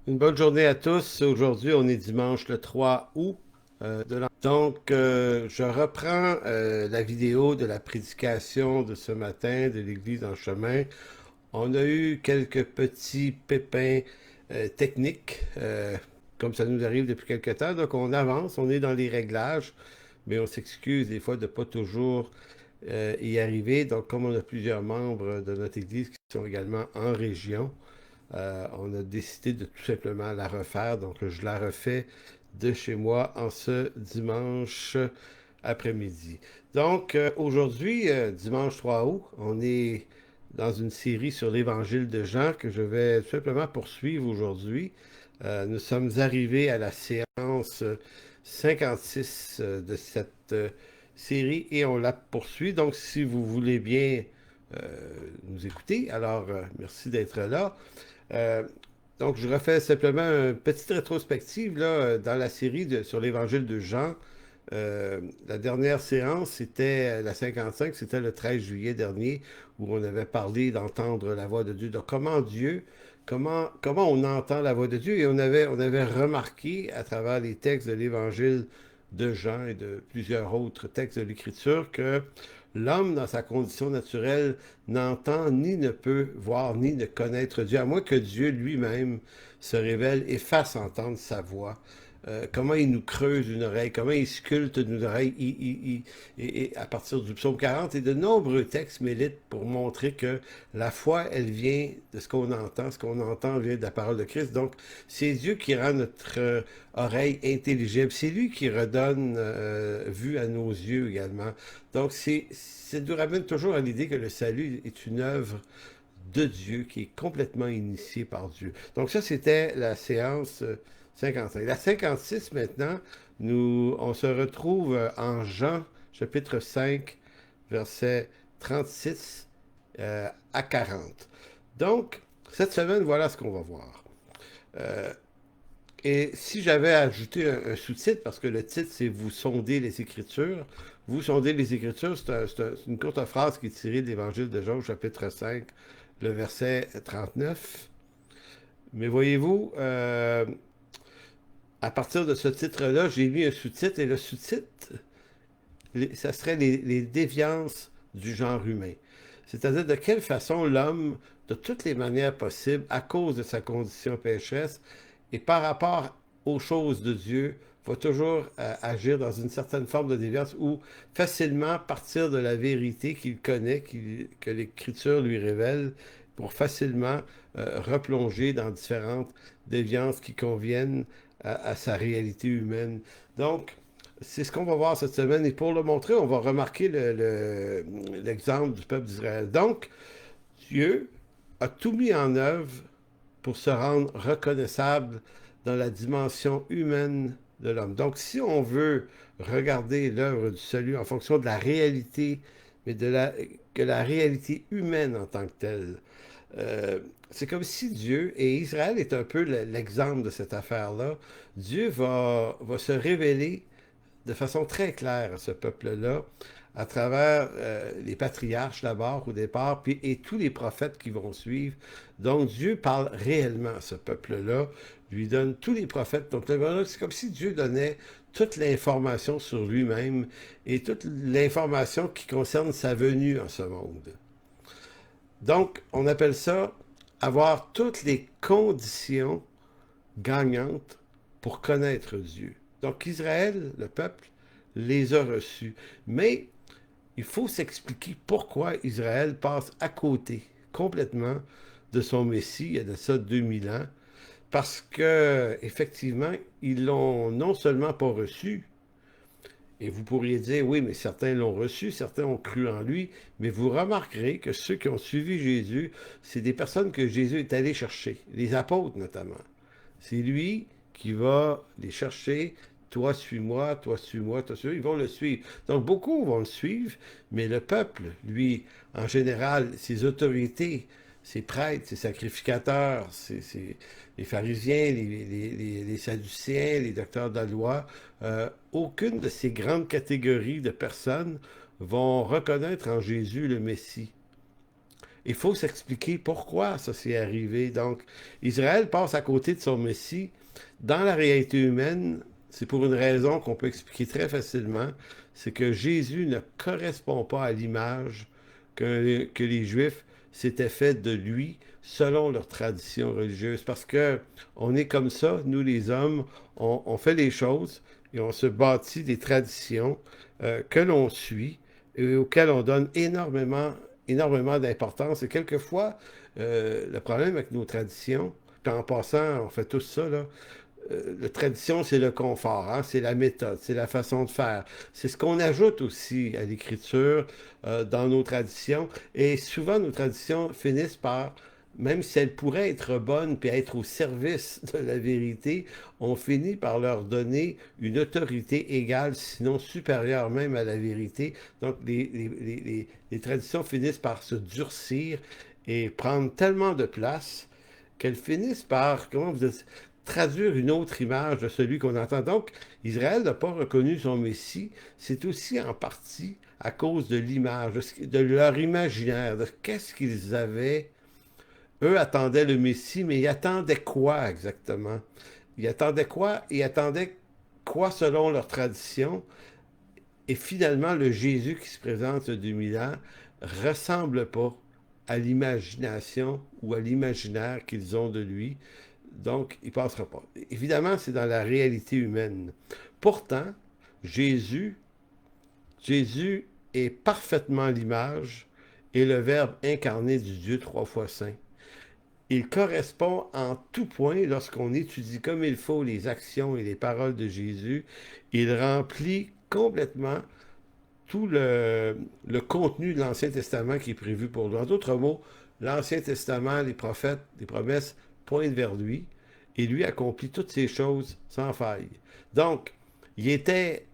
Une bonne journée à tous. Aujourd'hui, on est dimanche le 3 août de l'an. Donc, je reprends la vidéo de la prédication de ce matin de l'Église en chemin. On a eu quelques petits pépins techniques, comme ça nous arrive depuis quelque temps. Donc, on avance, on est dans les réglages, mais on s'excuse des fois de ne pas toujours y arriver. Donc, comme on a plusieurs membres de notre Église qui sont également en région, on a décidé de tout simplement la refaire. Donc, je la refais de chez moi en ce dimanche après-midi. Donc, aujourd'hui, dimanche 3 août, on est dans une série sur l'évangile de Jean que je vais tout simplement poursuivre aujourd'hui. Nous sommes arrivés à la séance 56 de cette série et on la poursuit. Donc, si vous voulez bien nous écouter, alors merci d'être là. Euh, donc, je refais simplement une petite rétrospective là, dans la série sur l'évangile de Jean. La dernière séance, c'était la 55, c'était le 13 juillet dernier, où on avait parlé d'entendre la voix de Dieu. Donc, comment on entend la voix de Dieu? Et on avait remarqué à travers les textes de l'évangile de Jean et de plusieurs autres textes de l'Écriture que l'homme, dans sa condition naturelle, n'entend ni ne peut voir ni ne connaître Dieu, à moins que Dieu lui-même se révèle et fasse entendre sa voix. Comment il nous creuse une oreille, comment il sculpte une oreille et à partir du psaume 40 et de nombreux textes militent pour montrer que la foi, elle vient de ce qu'on entend vient de la parole de Christ. Donc, c'est Dieu qui rend notre oreille intelligible, c'est lui qui redonne vue à nos yeux également. Donc, ça nous ramène toujours à l'idée que le salut est une œuvre de Dieu qui est complètement initiée par Dieu. Donc, ça, c'était la séance 55. La 56, maintenant, on se retrouve en Jean, chapitre 5, versets 36 à 40. Donc, cette semaine, voilà ce qu'on va voir. Euh, et si j'avais ajouté un sous-titre, parce que le titre, c'est Vous sondez les Écritures. Vous sondez les Écritures, c'est une courte phrase qui est tirée de l'Évangile de Jean, chapitre 5, le verset 39. Mais voyez-vous, à partir de ce titre-là, j'ai mis un sous-titre, et le sous-titre, ça serait les déviances du genre humain. C'est-à-dire de quelle façon l'homme, de toutes les manières possibles, à cause de sa condition pécheresse, et par rapport aux choses de Dieu, va toujours agir dans une certaine forme de déviance ou facilement partir de la vérité qu'il connaît, que l'Écriture lui révèle, pour facilement replonger dans différentes déviances qui conviennent à sa réalité humaine. Donc, c'est ce qu'on va voir cette semaine. Et pour le montrer, on va remarquer l'exemple du peuple d'Israël. Donc, Dieu a tout mis en œuvre pour se rendre reconnaissable dans la dimension humaine de l'homme. Donc, si on veut regarder l'œuvre du salut en fonction de la réalité, mais que la réalité humaine en tant que telle, euh, c'est comme si Dieu, et Israël est un peu l'exemple de cette affaire-là, Dieu va se révéler de façon très claire à ce peuple-là, à travers les patriarches d'abord au départ, puis et tous les prophètes qui vont suivre. Donc Dieu parle réellement à ce peuple-là, lui donne tous les prophètes. Donc c'est comme si Dieu donnait toute l'information sur lui-même et toute l'information qui concerne sa venue en ce monde. Donc on appelle ça avoir toutes les conditions gagnantes pour connaître Dieu. Donc Israël, le peuple, les a reçus. Mais il faut s'expliquer pourquoi Israël passe à côté complètement de son Messie il y a de ça 2000 ans. Parce que, effectivement, ils l'ont non seulement pas reçu, et vous pourriez dire, oui, mais certains l'ont reçu, certains ont cru en lui, mais vous remarquerez que ceux qui ont suivi Jésus, c'est des personnes que Jésus est allé chercher, les apôtres notamment. C'est lui qui va les chercher. Toi, suis-moi, toi, suis-moi, toi, suis-moi. Ils vont le suivre. Donc, beaucoup vont le suivre, mais le peuple, lui, en général, ses autorités, ses prêtres, ses sacrificateurs, les pharisiens, les sadducéens, les docteurs de la loi, aucune de ces grandes catégories de personnes vont reconnaître en Jésus le Messie. il faut s'expliquer pourquoi ça s'est arrivé. Donc, Israël passe à côté de son Messie. Dans la réalité humaine, c'est pour une raison qu'on peut expliquer très facilement, c'est que Jésus ne correspond pas à l'image que les Juifs s'étaient fait de lui selon leur tradition religieuse. Parce que on est comme ça, nous les hommes, on fait les choses et on se bâtit des traditions que l'on suit et auxquelles on donne énormément d'importance. Et quelquefois, le problème avec nos traditions, puis en passant, on fait tout ça, là, la tradition, c'est le confort, hein? C'est la méthode, c'est la façon de faire. C'est ce qu'on ajoute aussi à l'écriture dans nos traditions. Et souvent, nos traditions finissent par, même si elles pourraient être bonnes puis être au service de la vérité, on finit par leur donner une autorité égale, sinon supérieure même à la vérité. Donc, les traditions finissent par se durcir et prendre tellement de place qu'elles finissent par, comment vous dites, traduire une autre image de celui qu'on entend. Donc, Israël n'a pas reconnu son Messie. C'est aussi en partie à cause de l'image, de leur imaginaire, de qu'est-ce qu'ils avaient. Eux attendaient le Messie, mais ils attendaient quoi exactement? Ils attendaient quoi? Ils attendaient quoi selon leur tradition? Et finalement, le Jésus qui se présente 2000 ans ressemble pas à l'imagination ou à l'imaginaire qu'ils ont de lui. Donc, il ne passera pas. Évidemment, c'est dans la réalité humaine. Pourtant, Jésus, Jésus est parfaitement l'image et le Verbe incarné du Dieu trois fois saint. Il correspond en tout point, lorsqu'on étudie comme il faut les actions et les paroles de Jésus, il remplit complètement tout le contenu de l'Ancien Testament qui est prévu pour lui. En d'autres mots, l'Ancien Testament, les prophètes, les promesses pointent vers lui et lui accomplit toutes ces choses sans faille. Donc, il était,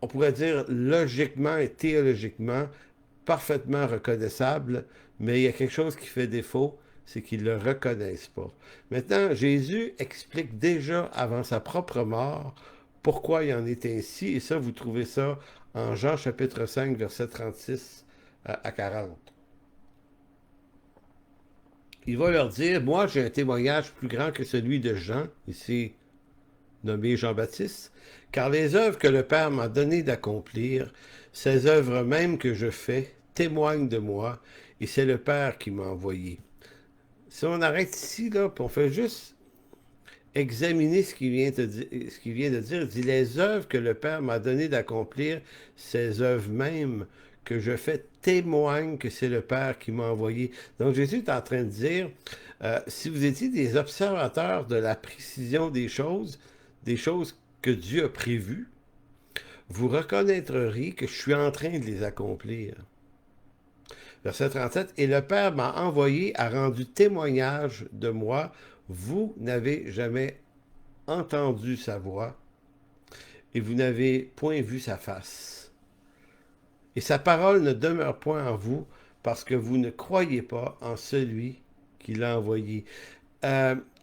on pourrait dire, logiquement et théologiquement parfaitement reconnaissable, mais il y a quelque chose qui fait défaut, c'est qu'ils ne le reconnaissent pas. Maintenant, Jésus explique déjà avant sa propre mort pourquoi il en est ainsi, et ça, vous trouvez ça en Jean chapitre 5, verset 36 à 40. Il va leur dire, moi j'ai un témoignage plus grand que celui de Jean, ici nommé Jean-Baptiste, car les œuvres que le Père m'a donné d'accomplir, ces œuvres mêmes que je fais, témoignent de moi, et c'est le Père qui m'a envoyé. Si on arrête ici, là, puis on fait juste examiner ce qu'il vient de dire, il dit les œuvres que le Père m'a donné d'accomplir, ces œuvres mêmes que je fais témoignent que c'est le Père qui m'a envoyé. Donc Jésus est en train de dire, si vous étiez des observateurs de la précision des choses que Dieu a prévues, vous reconnaîtriez que je suis en train de les accomplir. Verset 37, et le Père m'a envoyé, a rendu témoignage de moi. Vous n'avez jamais entendu sa voix et vous n'avez point vu sa face. Et sa parole ne demeure point en vous parce que vous ne croyez pas en celui qui l'a envoyé.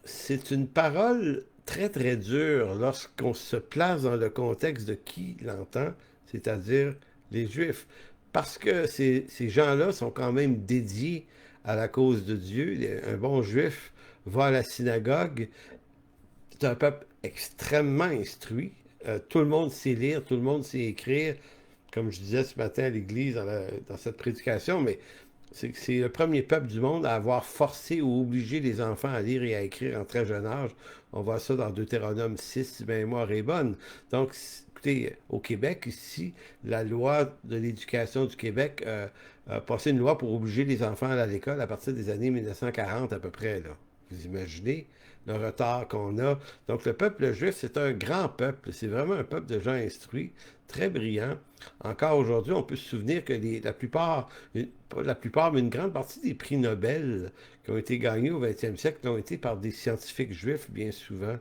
C'est une parole très très dure lorsqu'on se place dans le contexte de qui l'entend, c'est-à-dire les Juifs. Parce que ces gens-là sont quand même dédiés à la cause de Dieu. Un bon Juif va à la synagogue. C'est un peuple extrêmement instruit. Tout le monde sait lire, tout le monde sait écrire, comme je disais ce matin à l'église dans cette prédication, mais c'est le premier peuple du monde à avoir forcé ou obligé les enfants à lire et à écrire en très jeune âge. On voit ça dans Deutéronome 6, si ma mémoire est bonne. Donc, écoutez, au Québec, ici, la loi de l'éducation du Québec a passé une loi pour obliger les enfants à aller à l'école à partir des années 1940 à peu près, là. Vous imaginez le retard qu'on a. Donc, le peuple juif, c'est un grand peuple. C'est vraiment un peuple de gens instruits, très brillants. Encore aujourd'hui, on peut se souvenir que la plupart, pas la plupart, mais une grande partie des prix Nobel qui ont été gagnés au 20e siècle ont été par des scientifiques juifs, bien souvent.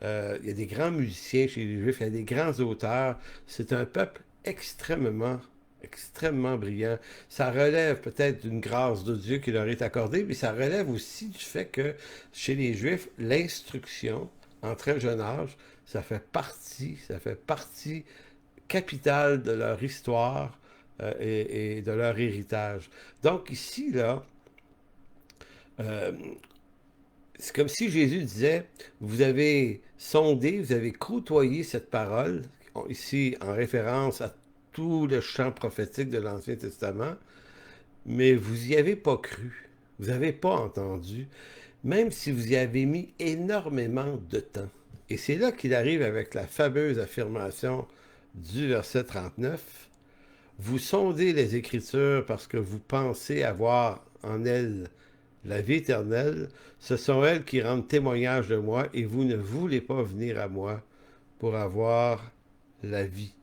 Il y a des grands musiciens chez les Juifs, il y a des grands auteurs. C'est un peuple extrêmement brillant. Ça relève peut-être d'une grâce de Dieu qui leur est accordée, mais ça relève aussi du fait que chez les Juifs, l'instruction, en très jeune âge, ça fait partie capitale de leur histoire et de leur héritage. Donc ici, là, Euh, c'est comme si Jésus disait, vous avez sondé, vous avez côtoyé cette parole, ici en référence à tout le champ prophétique de l'Ancien Testament, mais vous n'y avez pas cru, vous n'avez pas entendu, même si vous y avez mis énormément de temps. Et c'est là qu'il arrive avec la fameuse affirmation du verset 39. Vous sondez les Écritures parce que vous pensez avoir en elles la vie éternelle. Ce sont elles qui rendent témoignage de moi et vous ne voulez pas venir à moi pour avoir la vie.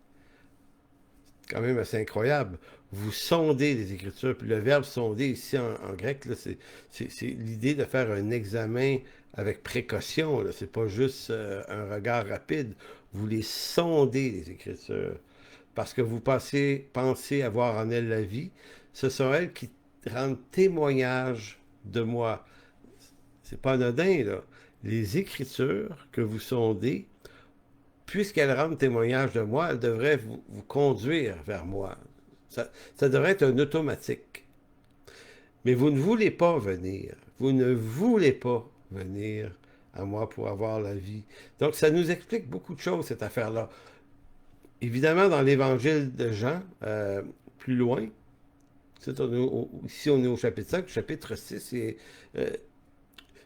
C'est quand même assez incroyable. Vous sondez les Écritures. Puis le verbe sonder ici en grec, c'est l'idée de faire un examen avec précaution. Ce n'est pas juste un regard rapide. Vous les sondez, les Écritures, parce que vous pensez avoir en elles la vie. Ce sont elles qui rendent témoignage de moi. C'est pas anodin, là. Les Écritures que vous sondez, puisqu'elles rendent témoignage de moi, elles devraient vous conduire vers moi. Ça devrait être un automatique. Mais vous ne voulez pas venir. Vous ne voulez pas venir à moi pour avoir la vie. Donc, ça nous explique beaucoup de choses, cette affaire-là. Évidemment, dans l'évangile de Jean, plus loin, ici on est au chapitre 5, chapitre 6, et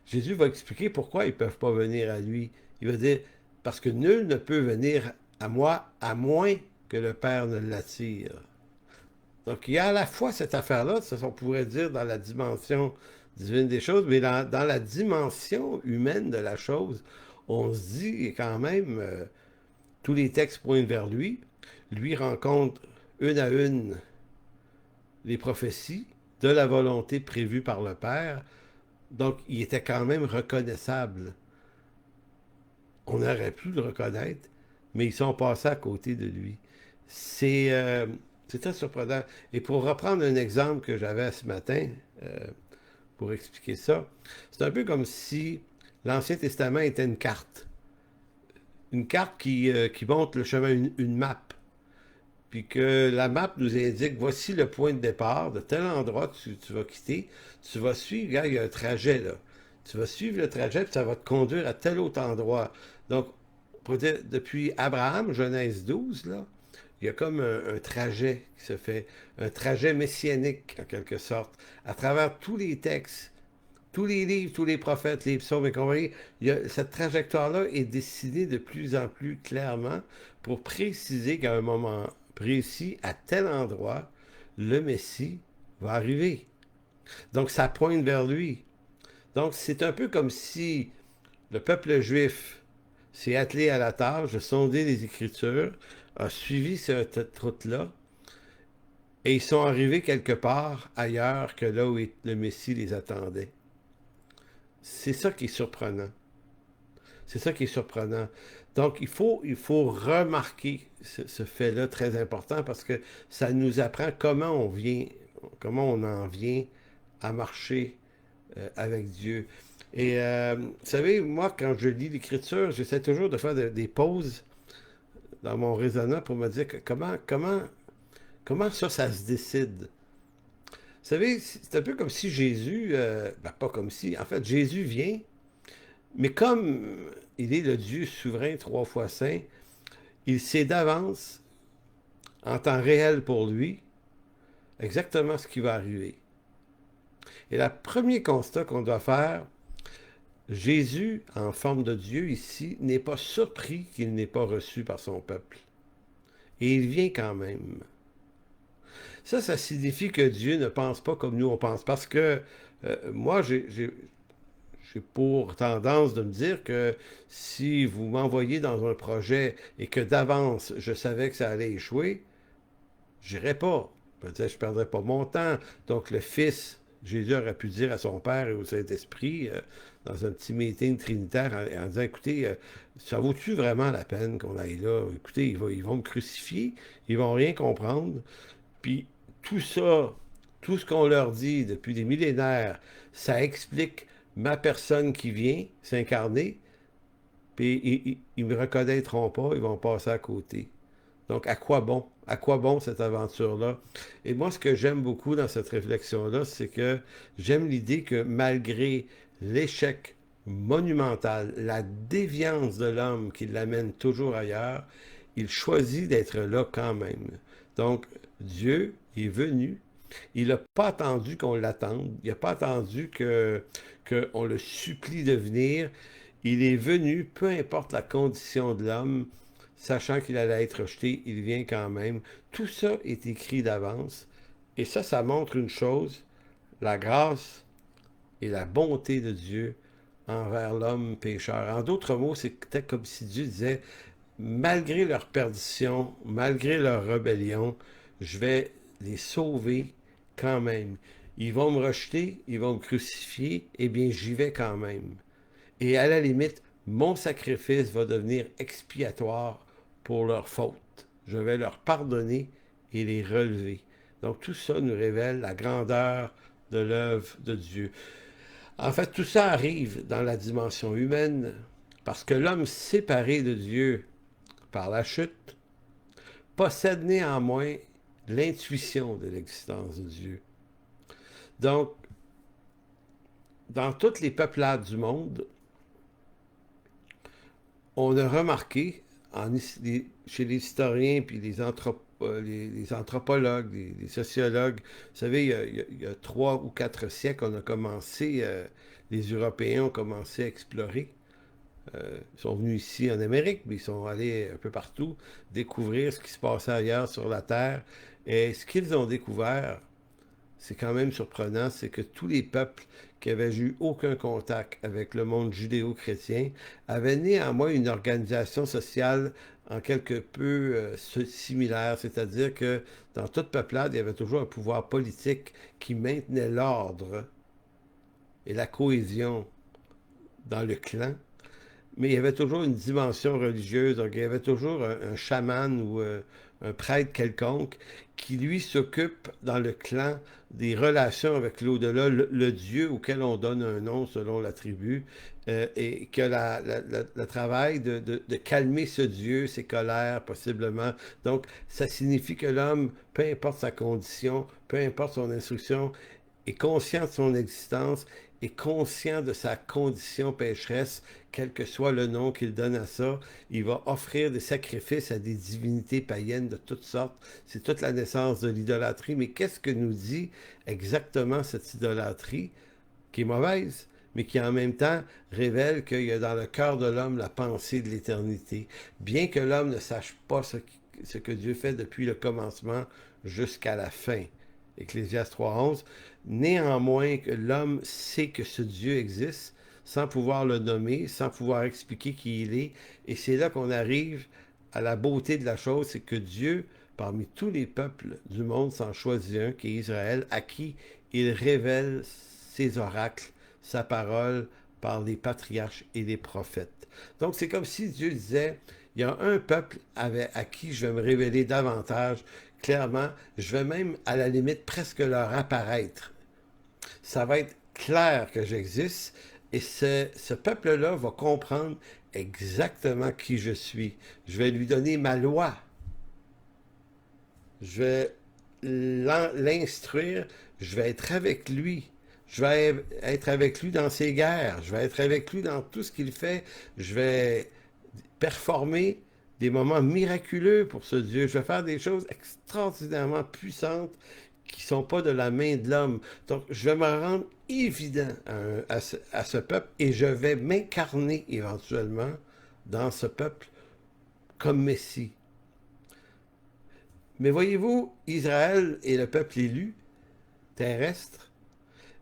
Jésus va expliquer pourquoi ils ne peuvent pas venir à lui. Il va dire, parce que nul ne peut venir à moi à moins que le Père ne l'attire. Donc il y a à la fois cette affaire-là, ça on pourrait dire dans la dimension divine des choses, mais dans la dimension humaine de la chose, on se dit quand même, tous les textes pointent vers lui. Lui rencontre une à une les prophéties de la volonté prévue par le Père. Donc, il était quand même reconnaissable. On aurait pu le reconnaître, mais ils sont passés à côté de lui. C'est très surprenant. Et pour reprendre un exemple que j'avais ce matin, pour expliquer ça, c'est un peu comme si l'Ancien Testament était une carte. Une carte qui montre le chemin, une map. Puis que la map nous indique, voici le point de départ, de tel endroit que tu vas quitter, tu vas suivre, regarde, il y a un trajet là. Tu vas suivre le trajet, puis ça va te conduire à tel autre endroit. Donc, pour dire, depuis Abraham, Genèse 12, là, il y a comme un trajet qui se fait, un trajet messianique, en quelque sorte, à travers tous les textes, tous les livres, tous les prophètes, les psaumes et compagnie. Cette trajectoire-là est dessinée de plus en plus clairement pour préciser qu'à un moment précis, à tel endroit, le Messie va arriver. Donc, ça pointe vers lui. Donc, c'est un peu comme si le peuple juif s'est attelé à la tâche de sonder les Écritures, a suivi cette route-là, et ils sont arrivés quelque part ailleurs que là où le Messie les attendait. C'est ça qui est surprenant. C'est ça qui est surprenant. Donc, il faut remarquer ce fait-là très important parce que ça nous apprend comment on en vient à marcher avec Dieu. Et vous savez, moi, quand je lis l'Écriture, j'essaie toujours de faire des pauses dans mon raisonnement pour me dire comment ça se décide. Vous savez, c'est un peu comme si Jésus, pas comme si, en fait, Jésus vient, mais comme il est le Dieu souverain, trois fois saint, il sait d'avance, en temps réel pour lui, exactement ce qui va arriver. Et le premier constat qu'on doit faire, Jésus, en forme de Dieu ici, n'est pas surpris qu'il n'ait pas reçu par son peuple. Et il vient quand même. Ça signifie que Dieu ne pense pas comme nous on pense. Parce que moi, j'ai pour tendance de me dire que si vous m'envoyez dans un projet et que d'avance, je savais que ça allait échouer, j'irais pas. Peut-être je ne perdrais pas mon temps. Donc le Fils, Jésus aurait pu dire à son Père et au Saint-Esprit, dans un petit meeting trinitaire, en disant, écoutez, ça vaut-tu vraiment la peine qu'on aille là? Écoutez, ils vont me crucifier, ils vont rien comprendre. Puis tout ça, tout ce qu'on leur dit depuis des millénaires, ça explique ma personne qui vient s'incarner, puis ils ne me reconnaîtront pas, ils vont passer à côté. Donc, à quoi bon? À quoi bon cette aventure-là? Et moi, ce que j'aime beaucoup dans cette réflexion-là, c'est que j'aime l'idée que malgré l'échec monumental, la déviance de l'homme qui l'amène toujours ailleurs, il choisit d'être là quand même. Donc, Dieu est venu. Il n'a pas attendu qu'on l'attende. Il n'a pas attendu qu'on le supplie de venir. Il est venu, peu importe la condition de l'homme, sachant qu'il allait être rejeté, il vient quand même. Tout ça est écrit d'avance. Et ça montre une chose, la grâce et la bonté de Dieu envers l'homme pécheur. En d'autres mots, c'était comme si Dieu disait, malgré leur perdition, malgré leur rébellion, je vais les sauver quand même. Ils vont me rejeter, ils vont me crucifier, eh bien j'y vais quand même. Et à la limite, mon sacrifice va devenir expiatoire pour leurs fautes. Je vais leur pardonner et les relever. Donc tout ça nous révèle la grandeur de l'œuvre de Dieu. En fait, tout ça arrive dans la dimension humaine parce que l'homme séparé de Dieu par la chute possède néanmoins l'intuition de l'existence de Dieu. Donc, dans toutes les peuplades du monde, on a remarqué chez les historiens puis les anthropologues, les sociologues, vous savez, il y a 3 ou 4 siècles, les Européens ont commencé à explorer. Ils sont venus ici en Amérique, mais ils sont allés un peu partout découvrir ce qui se passait ailleurs sur la Terre. Et ce qu'ils ont découvert, c'est quand même surprenant, c'est que tous les peuples qui avaient eu aucun contact avec le monde judéo-chrétien avaient néanmoins une organisation sociale en quelque peu similaire, c'est-à-dire que dans toute peuplade, il y avait toujours un pouvoir politique qui maintenait l'ordre et la cohésion dans le clan, mais il y avait toujours une dimension religieuse, donc il y avait toujours un chaman ou un prêtre quelconque qui, lui, s'occupe dans le clan des relations avec l'au-delà, le Dieu auquel on donne un nom selon la tribu, et que le travail de calmer ce Dieu, ses colères, possiblement. Donc, ça signifie que l'homme, peu importe sa condition, peu importe son instruction, est conscient de son existence, est conscient de sa condition pécheresse, quel que soit le nom qu'il donne à ça. Il va offrir des sacrifices à des divinités païennes de toutes sortes. C'est toute la naissance de l'idolâtrie. Mais qu'est-ce que nous dit exactement cette idolâtrie, qui est mauvaise, mais qui en même temps révèle qu'il y a dans le cœur de l'homme la pensée de l'éternité. Bien que l'homme ne sache pas ce que Dieu fait depuis le commencement jusqu'à la fin. Ecclésiaste 3.11, néanmoins que l'homme sait que ce Dieu existe, sans pouvoir le nommer, sans pouvoir expliquer qui il est, et c'est là qu'on arrive à la beauté de la chose, c'est que Dieu, parmi tous les peuples du monde, s'en choisit un, qui est Israël, à qui il révèle ses oracles, sa parole, par les patriarches et les prophètes. Donc c'est comme si Dieu disait, il y a un peuple à qui je vais me révéler davantage. Clairement, je vais même, à la limite, presque leur apparaître. Ça va être clair que j'existe, et ce peuple-là va comprendre exactement qui je suis. Je vais lui donner ma loi. Je vais l'instruire. Je vais être avec lui. Je vais être avec lui dans ses guerres. Je vais être avec lui dans tout ce qu'il fait. Je vais performer des moments miraculeux pour ce Dieu. Je vais faire des choses extraordinairement puissantes qui ne sont pas de la main de l'homme. Donc, je vais me rendre évident à ce peuple et je vais m'incarner éventuellement dans ce peuple comme Messie. Mais voyez-vous, Israël est le peuple élu, terrestre,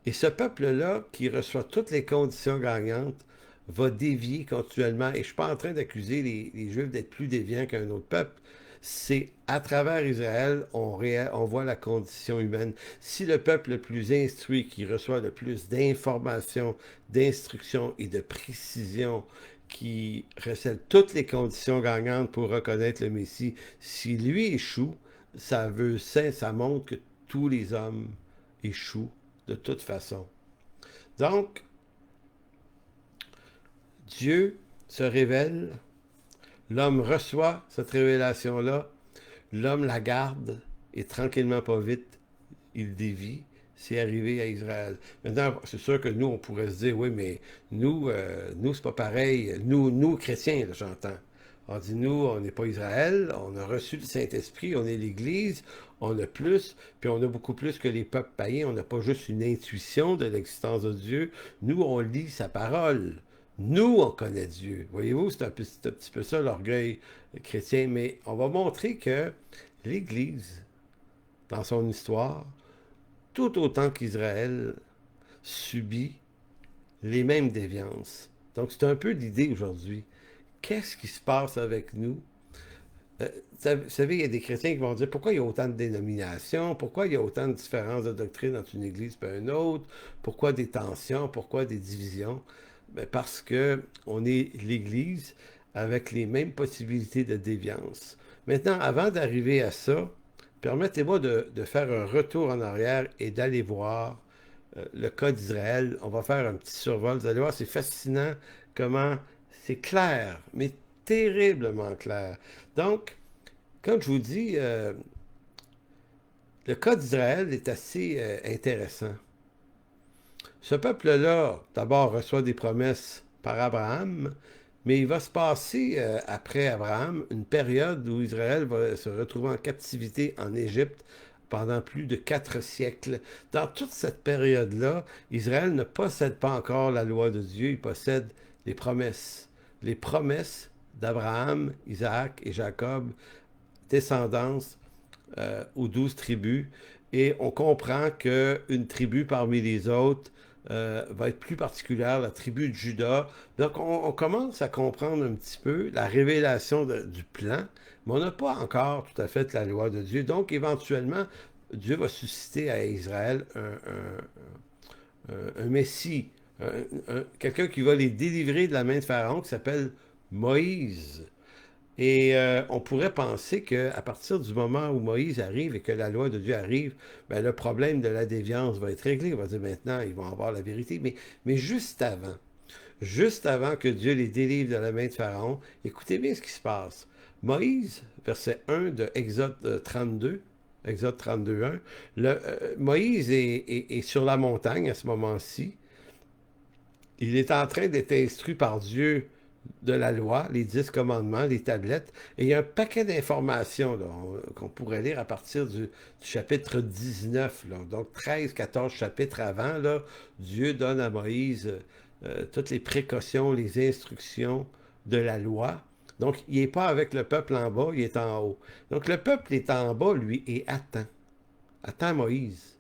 et ce peuple-là, qui reçoit toutes les conditions gagnantes, va dévier continuellement. Et je ne suis pas en train d'accuser les Juifs d'être plus déviants qu'un autre peuple. C'est à travers Israël, on voit la condition humaine. Si le peuple le plus instruit, qui reçoit le plus d'informations, d'instructions et de précision, qui recèle toutes les conditions gagnantes pour reconnaître le Messie, si lui échoue, ça montre que tous les hommes échouent de toute façon. Donc, Dieu se révèle, l'homme reçoit cette révélation-là, l'homme la garde et tranquillement, pas vite, il dévie. C'est arrivé à Israël. Maintenant, c'est sûr que nous, on pourrait se dire, oui, mais nous c'est pas pareil. Nous chrétiens, là, j'entends. On dit, nous, on n'est pas Israël, on a reçu le Saint-Esprit, on est l'Église, on a plus, puis on a beaucoup plus que les peuples païens. On n'a pas juste une intuition de l'existence de Dieu. Nous, on lit sa parole. Nous, on connaît Dieu. Voyez-vous, c'est un petit peu ça l'orgueil chrétien. Mais on va montrer que l'Église, dans son histoire, tout autant qu'Israël, subit les mêmes déviances. Donc, c'est un peu l'idée aujourd'hui. Qu'est-ce qui se passe avec nous? Vous savez, il y a des chrétiens qui vont dire pourquoi il y a autant de dénominations, pourquoi il y a autant de différences de doctrine entre une église et une autre, pourquoi des tensions, pourquoi des divisions? Ben parce que on est l'église avec les mêmes possibilités de déviance. Maintenant, avant d'arriver à ça, permettez-moi de faire un retour en arrière et d'aller voir le cas d'Israël. On va faire un petit survol. Vous allez voir, c'est fascinant comment c'est clair, mais terriblement clair. Donc, comme je vous dis, le cas d'Israël est assez intéressant. Ce peuple-là, d'abord, reçoit des promesses par Abraham, mais il va se passer, après Abraham, une période où Israël va se retrouver en captivité en Égypte pendant plus de 4 siècles. Dans toute cette période-là, Israël ne possède pas encore la loi de Dieu, il possède les promesses. Les promesses d'Abraham, Isaac et Jacob, descendance aux 12 tribus. Et on comprend qu'une tribu parmi les autres va être plus particulière, la tribu de Juda. Donc, on commence à comprendre un petit peu la révélation du plan, mais on n'a pas encore tout à fait la loi de Dieu. Donc, éventuellement, Dieu va susciter à Israël un Messie, quelqu'un qui va les délivrer de la main de Pharaon, qui s'appelle Moïse. Et on pourrait penser qu'à partir du moment où Moïse arrive et que la loi de Dieu arrive, ben, le problème de la déviance va être réglé. On va dire maintenant, ils vont avoir la vérité. Mais juste avant que Dieu les délivre de la main de Pharaon, écoutez bien ce qui se passe. Moïse, verset 1 de Exode 32, Exode 32, 1, Moïse est sur la montagne à ce moment-ci. Il est en train d'être instruit par Dieu de la loi, les 10 commandements, les tablettes, et il y a un paquet d'informations qu'on pourrait lire à partir du chapitre 19. Là. Donc 13, 14 chapitres avant, là, Dieu donne à Moïse toutes les précautions, les instructions de la loi. Donc il n'est pas avec le peuple en bas, il est en haut. Donc le peuple est en bas, lui, et attend Moïse.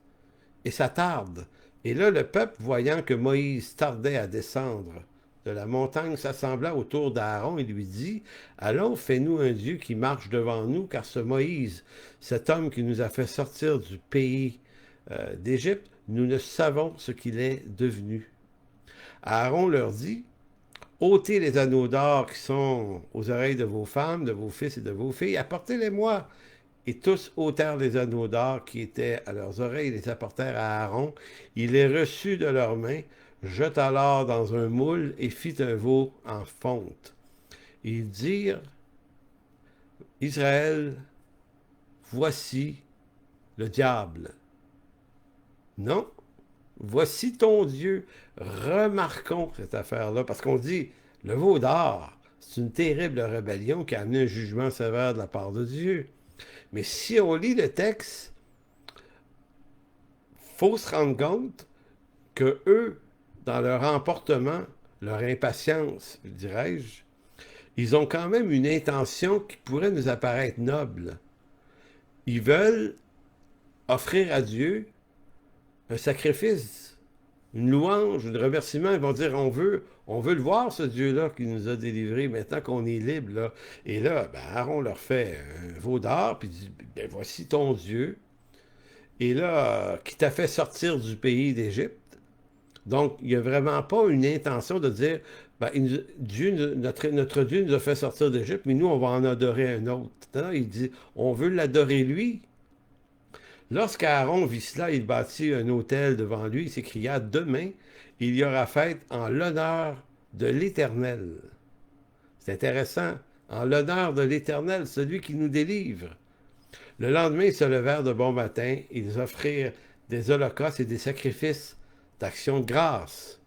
Et ça tarde. Et là, le peuple, voyant que Moïse tardait à descendre de la montagne, s'assembla autour d'Aaron et lui dit, allons, fais-nous un Dieu qui marche devant nous, car ce Moïse, cet homme qui nous a fait sortir du pays d'Égypte, nous ne savons ce qu'il est devenu. Aaron leur dit, ôtez les anneaux d'or qui sont aux oreilles de vos femmes, de vos fils et de vos filles, apportez-les-moi. Et tous ôtèrent les anneaux d'or qui étaient à leurs oreilles et les apportèrent à Aaron. Il les reçut de leurs mains, jeta l'or dans un moule et fit un veau en fonte. Et ils dirent, Israël, voici le diable. Non, voici ton Dieu. Remarquons cette affaire-là, parce qu'on dit, le veau d'or, c'est une terrible rébellion qui a amené un jugement sévère de la part de Dieu. Mais si on lit le texte, il faut se rendre compte que eux, dans leur emportement, leur impatience, dirais-je, ils ont quand même une intention qui pourrait nous apparaître noble. Ils veulent offrir à Dieu un sacrifice, une louange, un remerciement. Ils vont dire, on veut le voir, ce Dieu-là qui nous a délivrés, maintenant qu'on est libre. Là. Et là, ben, Aaron leur fait un veau d'or, puis dit, ben, voici ton Dieu. Et là, qui t'a fait sortir du pays d'Égypte. Donc, il n'y a vraiment pas une intention de dire, ben, Dieu, notre Dieu nous a fait sortir d'Égypte, mais nous, on va en adorer un autre. Non, il dit, on veut l'adorer lui. Lorsqu'Aaron vit cela, il bâtit un autel devant lui, il s'écria, demain, il y aura fête en l'honneur de l'Éternel. C'est intéressant, en l'honneur de l'Éternel, celui qui nous délivre. Le lendemain, ils se levèrent de bon matin, ils offrirent des holocaustes et des sacrifices d'action de grâce.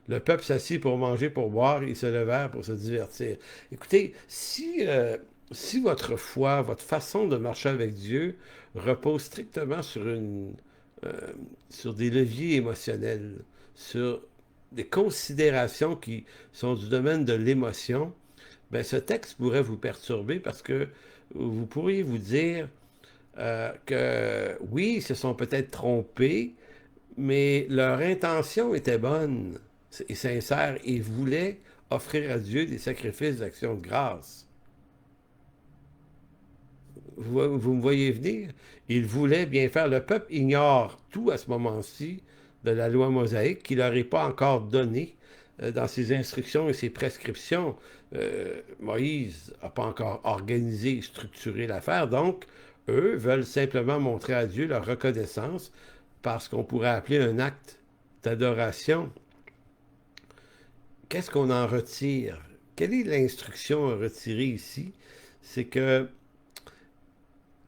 Le peuple s'assit pour manger, pour boire, ils se levèrent pour se divertir. Écoutez, si votre foi, votre façon de marcher avec Dieu repose strictement euh, sur des leviers émotionnels, sur des considérations qui sont du domaine de l'émotion, ben ce texte pourrait vous perturber parce que vous pourriez vous dire que oui, ils se sont peut-être trompés, mais leur intention était bonne et sincère. Ils voulaient offrir à Dieu des sacrifices d'action de grâce. Vous me voyez venir? Ils voulaient bien faire. Le peuple ignore tout à ce moment-ci de la loi mosaïque qui leur est pas encore donnée dans ses instructions et ses prescriptions. Moïse n'a pas encore organisé et structuré l'affaire, donc eux veulent simplement montrer à Dieu leur reconnaissance par ce qu'on pourrait appeler un acte d'adoration. Qu'est-ce qu'on en retire? Quelle est l'instruction à retirer ici? C'est que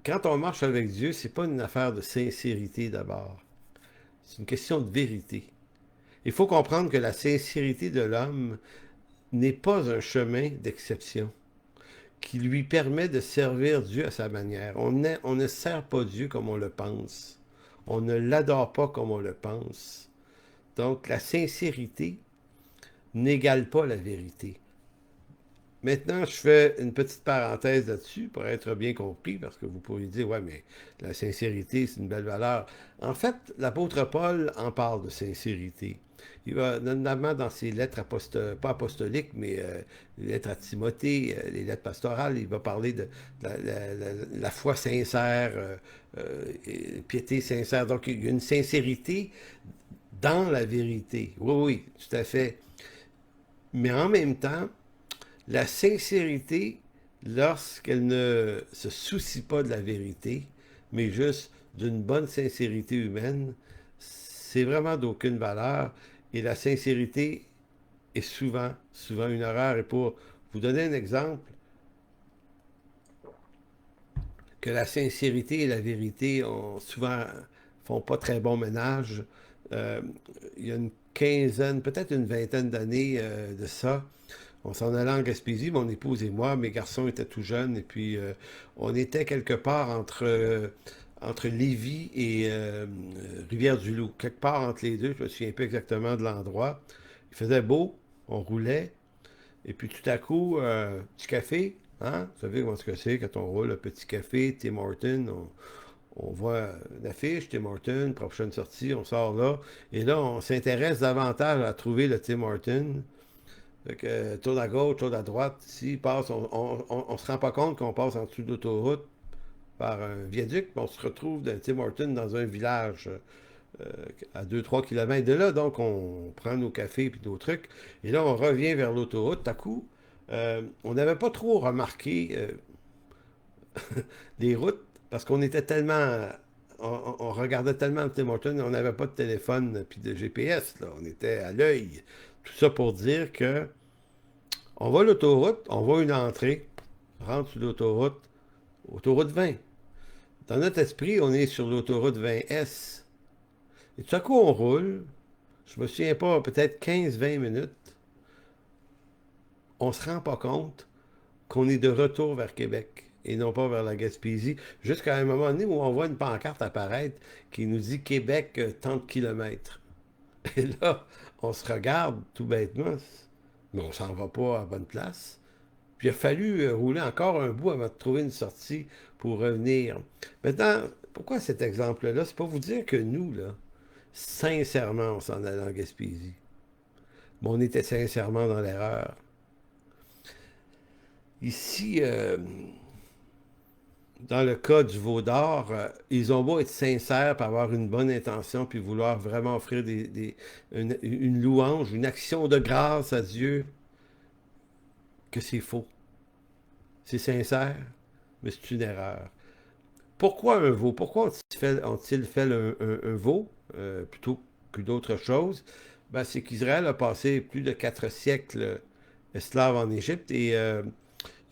quand on marche avec Dieu, c'est pas une affaire de sincérité d'abord. C'est une question de vérité. Il faut comprendre que la sincérité de l'homme n'est pas un chemin d'exception qui lui permet de servir Dieu à sa manière. On ne sert pas Dieu comme on le pense. On ne l'adore pas comme on le pense. Donc la sincérité n'égale pas la vérité. Maintenant, je fais une petite parenthèse là-dessus pour être bien compris, parce que vous pourriez dire, ouais, mais la sincérité, c'est une belle valeur. En fait, l'apôtre Paul en parle de sincérité. Il va, notamment dans ses lettres pas apostoliques, mais les lettres à Timothée, les lettres pastorales, il va parler de la foi sincère, piété sincère. Donc, il y a une sincérité dans la vérité. Oui, oui, tout à fait. Mais en même temps, la sincérité, lorsqu'elle ne se soucie pas de la vérité, mais juste d'une bonne sincérité humaine, c'est vraiment d'aucune valeur. Et la sincérité est souvent une erreur. Et pour vous donner un exemple, que la sincérité et la vérité ont souvent font pas très bon ménage. Euh, il y a une quinzaine, peut-être une vingtaine d'années de ça, on s'en allait en Gaspésie, mon épouse et moi. Mes garçons étaient tout jeunes. Et puis, on était quelque part entre Lévis et Rivière-du-Loup. Quelque part entre les deux. Je me souviens pas exactement de l'endroit. Il faisait beau. On roulait. Et puis, tout à coup, petit café. Hein? Vous savez comment c'est quand on roule un petit café, Tim Hortons. On voit une affiche, Tim Hortons, prochaine sortie, on sort là. Et là, on s'intéresse davantage à trouver le Tim Hortons. Fait que, tourne à gauche, tourne à droite. Ici, passe, on se rend pas compte qu'on passe en dessous de l'autoroute par un viaduc, puis on se retrouve dans Tim Hortons dans un village euh, à 2-3 kilomètres de là. Donc, on prend nos cafés et nos trucs. Et là, on revient vers l'autoroute. À coup, on n'avait pas trop remarqué les routes parce qu'on était tellement. On regardait tellement le Tim Hortons, on n'avait pas de téléphone puis de GPS. Là. On était à l'œil. Tout ça pour dire que on va à l'autoroute, on voit une entrée, rentre sur l'autoroute, autoroute 20. Dans notre esprit, on est sur l'autoroute 20S. Et tout à coup, on roule. Je me souviens pas, peut-être 15-20 minutes. On se rend pas compte qu'on est de retour vers Québec et non pas vers la Gaspésie. Jusqu'à un moment donné où on voit une pancarte apparaître qui nous dit Québec, tant de kilomètres. Et là, on se regarde tout bêtement, mais on s'en va pas à bonne place. Puis il a fallu rouler encore un bout avant de trouver une sortie pour revenir. Maintenant, pourquoi cet exemple-là? C'est pour vous dire que nous, là, sincèrement, on s'en allait en Gaspésie. Mais on était sincèrement dans l'erreur. Ici, dans le cas du veau d'or, ils ont beau être sincères, pour avoir une bonne intention, puis vouloir vraiment offrir une louange, une action de grâce à Dieu, que c'est faux. C'est sincère, mais c'est une erreur. Pourquoi un veau? Pourquoi ont-ils fait un veau plutôt que d'autres choses? Ben, c'est qu'Israël a passé plus de 4 siècles esclave en Égypte et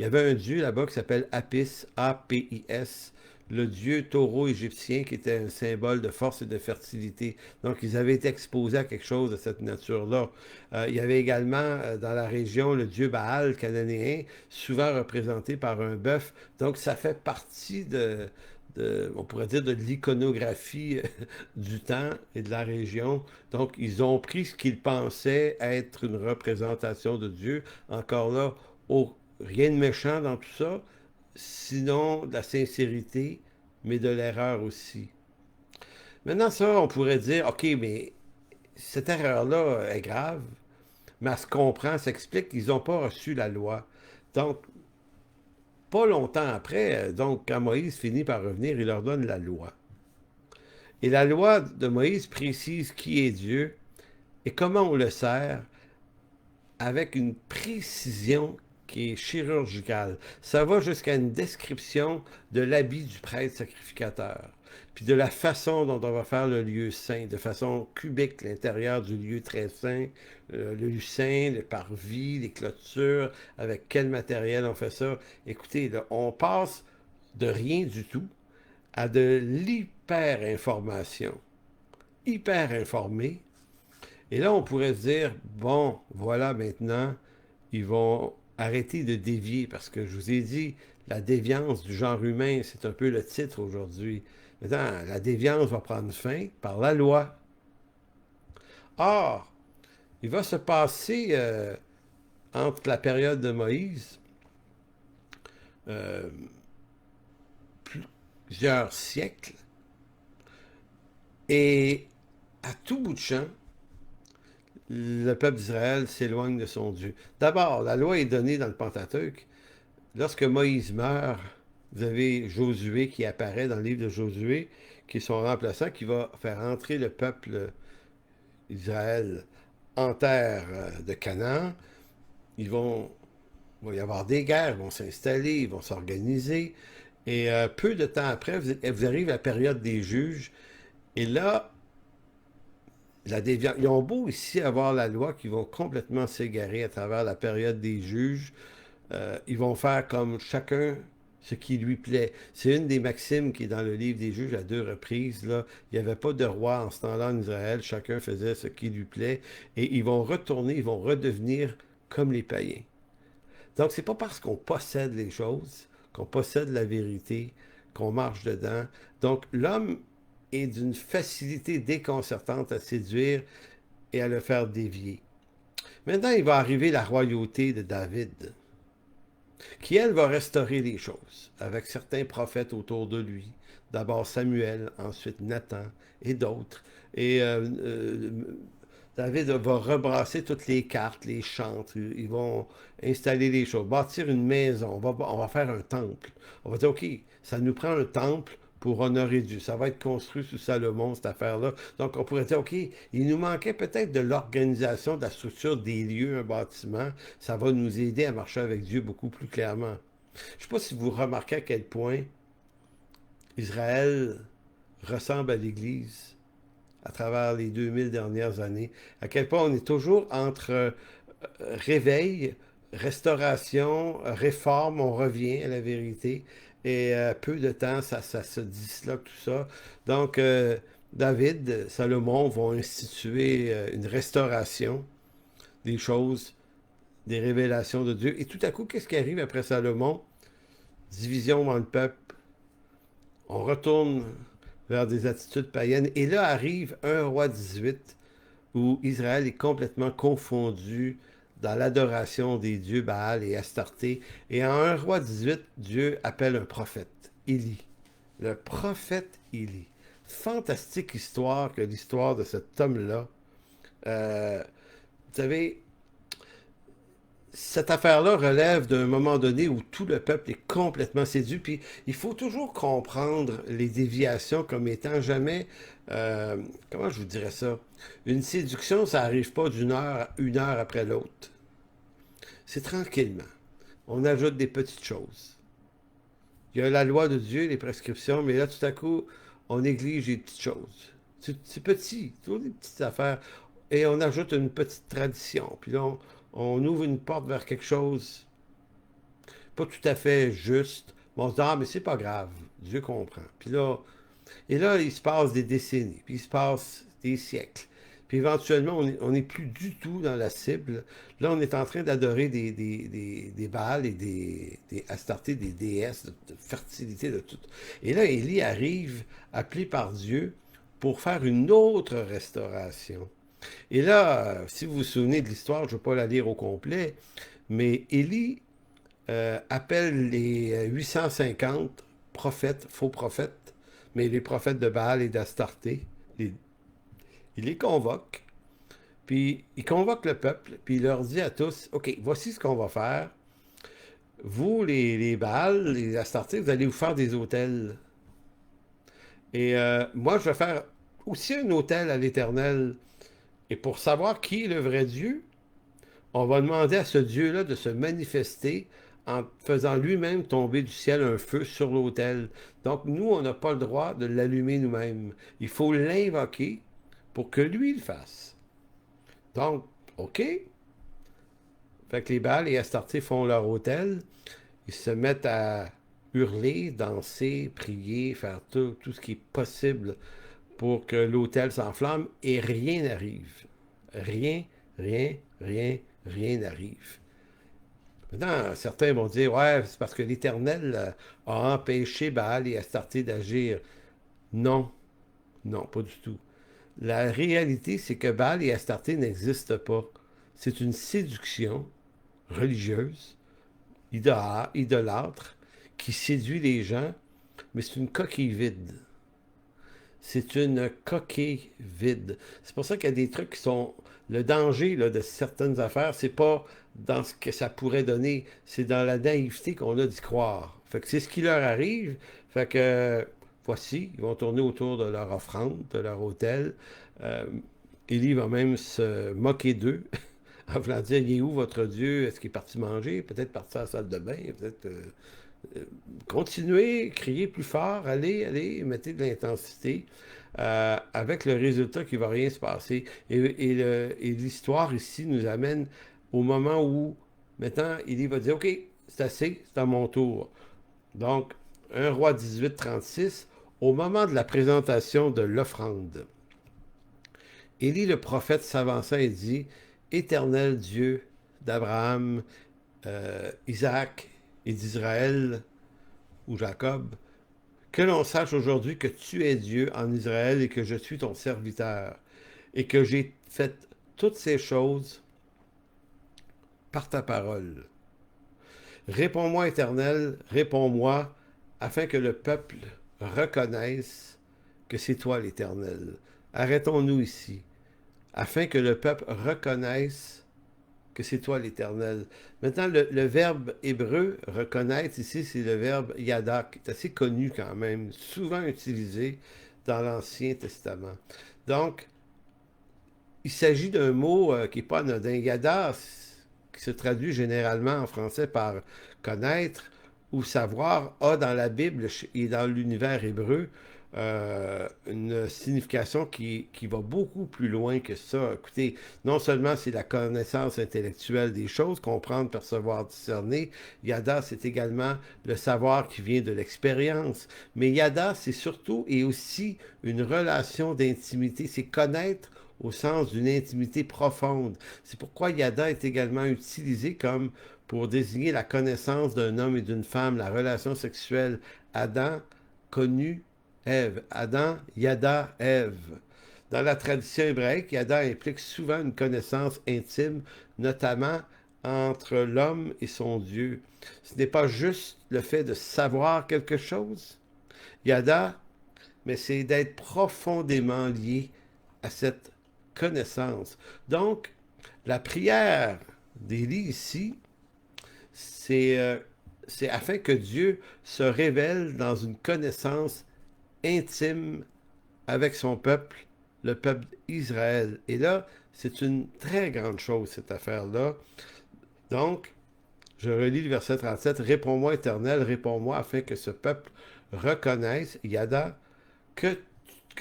Il y avait un dieu là-bas qui s'appelle Apis, A-P-I-S, le dieu taureau égyptien qui était un symbole de force et de fertilité. Donc, ils avaient été exposés à quelque chose de cette nature-là. Il y avait également dans la région le dieu Baal cananéen, souvent représenté par un bœuf. Donc, ça fait partie on pourrait dire, de l'iconographie du temps et de la région. Donc, ils ont pris ce qu'ils pensaient être une représentation de Dieu. Encore là, rien de méchant dans tout ça, sinon de la sincérité, mais de l'erreur aussi. Maintenant, ça, on pourrait dire, OK, mais cette erreur-là est grave, mais elle se comprend, s'explique qu'ils n'ont pas reçu la loi. Donc, pas longtemps après, donc quand Moïse finit par revenir, il leur donne la loi. Et la loi de Moïse précise qui est Dieu et comment on le sert avec une précision qui est chirurgicale. Ça va jusqu'à une description de l'habit du prêtre sacrificateur, puis de la façon dont on va faire le lieu saint, de façon cubique, l'intérieur du lieu très saint, le lieu saint, le parvis, les clôtures, avec quel matériel on fait ça. Écoutez, là, on passe de rien du tout à de l'hyper-information. Hyper informé. Et là, on pourrait se dire, bon, voilà, maintenant, ils vont arrêter de dévier, parce que je vous ai dit, la déviance du genre humain, c'est un peu le titre aujourd'hui. Maintenant, la déviance va prendre fin par la loi. Or, il va se passer entre la période de Moïse euh, plusieurs siècles, et à tout bout de champ, le peuple d'Israël s'éloigne de son Dieu. D'abord, la loi est donnée dans le Pentateuque. Lorsque Moïse meurt, vous avez Josué qui apparaît dans le livre de Josué, qui est son remplaçant, qui va faire entrer le peuple d'Israël en terre de Canaan. Il va y avoir des guerres, ils vont s'installer, ils vont s'organiser. Et peu de temps après, vous arrive la période des juges. Et là, ils ont beau ici avoir la loi qui vont complètement s'égarer à travers la période des juges. Ils vont faire comme chacun ce qui lui plaît. C'est une des maximes qui est dans le livre des juges à deux reprises. Là. Il n'y avait pas de roi en ce temps-là en Israël. Chacun faisait ce qui lui plaît. Et ils vont retourner, ils vont redevenir comme les païens. Donc, c'est pas parce qu'on possède les choses, qu'on possède la vérité, qu'on marche dedans. Donc, l'homme est d'une facilité déconcertante à séduire et à le faire dévier. Maintenant, il va arriver la royauté de David, qui, elle, va restaurer les choses, avec certains prophètes autour de lui. D'abord Samuel, ensuite Nathan et d'autres. Et David va rebrasser toutes les cartes, les chantres. Ils vont installer les choses, bâtir une maison. On va faire un temple. On va dire, OK, ça nous prend un temple pour honorer Dieu. Ça va être construit sous Salomon, cette affaire-là. Donc, on pourrait dire, OK, il nous manquait peut-être de l'organisation, de la structure des lieux, un bâtiment. Ça va nous aider à marcher avec Dieu beaucoup plus clairement. Je ne sais pas si vous remarquez à quel point Israël ressemble à l'Église à travers les 2000 dernières années, à quel point on est toujours entre réveil, restauration, réforme, on revient à la vérité, et peu de temps, ça se disloque tout ça. Donc, David, Salomon vont instituer une restauration des choses, des révélations de Dieu. Et tout à coup, qu'est-ce qui arrive après Salomon? Division dans le peuple. On retourne vers des attitudes païennes. Et là arrive un roi 18 où Israël est complètement confondu dans l'adoration des dieux Baal et Astarté. Et en un roi 18, Dieu appelle un prophète, Élie. Le prophète Élie. Fantastique histoire que l'histoire de cet homme-là. Vous savez, cette affaire-là relève d'un moment donné où tout le peuple est complètement séduit. Puis il faut toujours comprendre les déviations comme étant jamais, comment je vous dirais ça, une séduction, ça n'arrive pas une heure après l'autre. C'est tranquillement. On ajoute des petites choses. Il y a la loi de Dieu, les prescriptions, mais là, tout à coup, on néglige les petites choses. C'est petit, toujours des petites affaires. Et on ajoute une petite tradition. Puis là, on ouvre une porte vers quelque chose. pas tout à fait juste. Mais on se dit, ah, mais c'est pas grave, Dieu comprend. Puis là, et là, il se passe des décennies, puis il se passe des siècles. Puis éventuellement, on n'est plus du tout dans la cible. Là, on est en train d'adorer des Baals et des Astartés, des déesses de fertilité, de tout. Et là, Élie arrive, appelé par Dieu, pour faire une autre restauration. Et là, si vous vous souvenez de l'histoire, je ne vais pas la lire au complet, mais Élie appelle les 850 prophètes, faux prophètes, mais les prophètes de Baal et d'Astarté. Il les convoque, puis il convoque le peuple, puis il leur dit à tous, OK, voici ce qu'on va faire. Vous, les Baal, les Astarté, vous allez vous faire des autels. Et moi, je vais faire aussi un autel à l'Éternel. Et pour savoir qui est le vrai Dieu, on va demander à ce Dieu-là de se manifester en faisant lui-même tomber du ciel un feu sur l'autel. Donc, nous, on n'a pas le droit de l'allumer nous-mêmes. Il faut l'invoquer pour que lui le fasse. Donc, OK. Fait que les Baals et Astarté font leur autel. Ils se mettent à hurler, danser, prier, faire tout ce qui est possible pour que l'autel s'enflamme et rien n'arrive. Rien, rien, rien, rien n'arrive. Maintenant, certains vont dire, ouais, c'est parce que l'Éternel a empêché Baal et Astarté d'agir. Non, non, pas du tout. La réalité, c'est que Baal et Astarté n'existent pas. C'est une séduction religieuse, idolâtre, qui séduit les gens, mais c'est une coquille vide. C'est une coquille vide. C'est pour ça qu'il y a des trucs qui sont... Le danger là, de certaines affaires, c'est pas dans ce que ça pourrait donner, c'est dans la naïveté qu'on a d'y croire. Fait que c'est ce qui leur arrive. Fait que, voici, ils vont tourner autour de leur offrande, de leur autel. Euh, Élie va même se moquer d'eux, en voulant dire, il est où votre Dieu? Est-ce qu'il est parti manger? Peut-être parti à la salle de bain? Peut-être... continuez, criez plus fort, allez, allez, mettez de l'intensité, avec le résultat qu'il ne va rien se passer. Et l'histoire ici nous amène au moment où, maintenant, il va dire, OK, c'est assez, c'est à mon tour. Donc, 1 roi 18, 36, au moment de la présentation de l'offrande, Élie le prophète s'avança et dit, Éternel Dieu d'Abraham, Isaac et d'Israël, ou Jacob, que l'on sache aujourd'hui que tu es Dieu en Israël et que je suis ton serviteur, et que j'ai fait toutes ces choses par ta parole. Réponds-moi, Éternel, réponds-moi, afin que le peuple reconnaisse que c'est toi l'Éternel. Arrêtons-nous ici, afin que le peuple reconnaisse que c'est toi l'Éternel. Maintenant, le verbe hébreu, reconnaître, ici, c'est le verbe yada, qui est assez connu quand même, souvent utilisé dans l'Ancien Testament. Donc, il s'agit d'un mot qui n'est pas anodin. Yada, qui se traduit généralement en français par connaître ou savoir, a dans la Bible et dans l'univers hébreu une signification qui va beaucoup plus loin que ça. Écoutez, non seulement c'est la connaissance intellectuelle des choses, comprendre, percevoir, discerner, yada, c'est également le savoir qui vient de l'expérience, mais yada, c'est surtout et aussi une relation d'intimité, c'est connaître au sens d'une intimité profonde. C'est pourquoi yada est également utilisé comme pour désigner la connaissance d'un homme et d'une femme, la relation sexuelle. Adam, connu Ève. Adam, Yada, Ève. Dans la tradition hébraïque, Yada implique souvent une connaissance intime, notamment entre l'homme et son Dieu. Ce n'est pas juste le fait de savoir quelque chose, Yada, mais c'est d'être profondément lié à cette connaissance. Donc, la prière d'Élie ici, c'est afin que Dieu se révèle dans une connaissance intime avec son peuple, le peuple d'Israël. Et là, c'est une très grande chose, cette affaire-là. Donc, je relis le verset 37. Réponds-moi, Éternel, réponds-moi, afin que ce peuple reconnaisse, Yada, que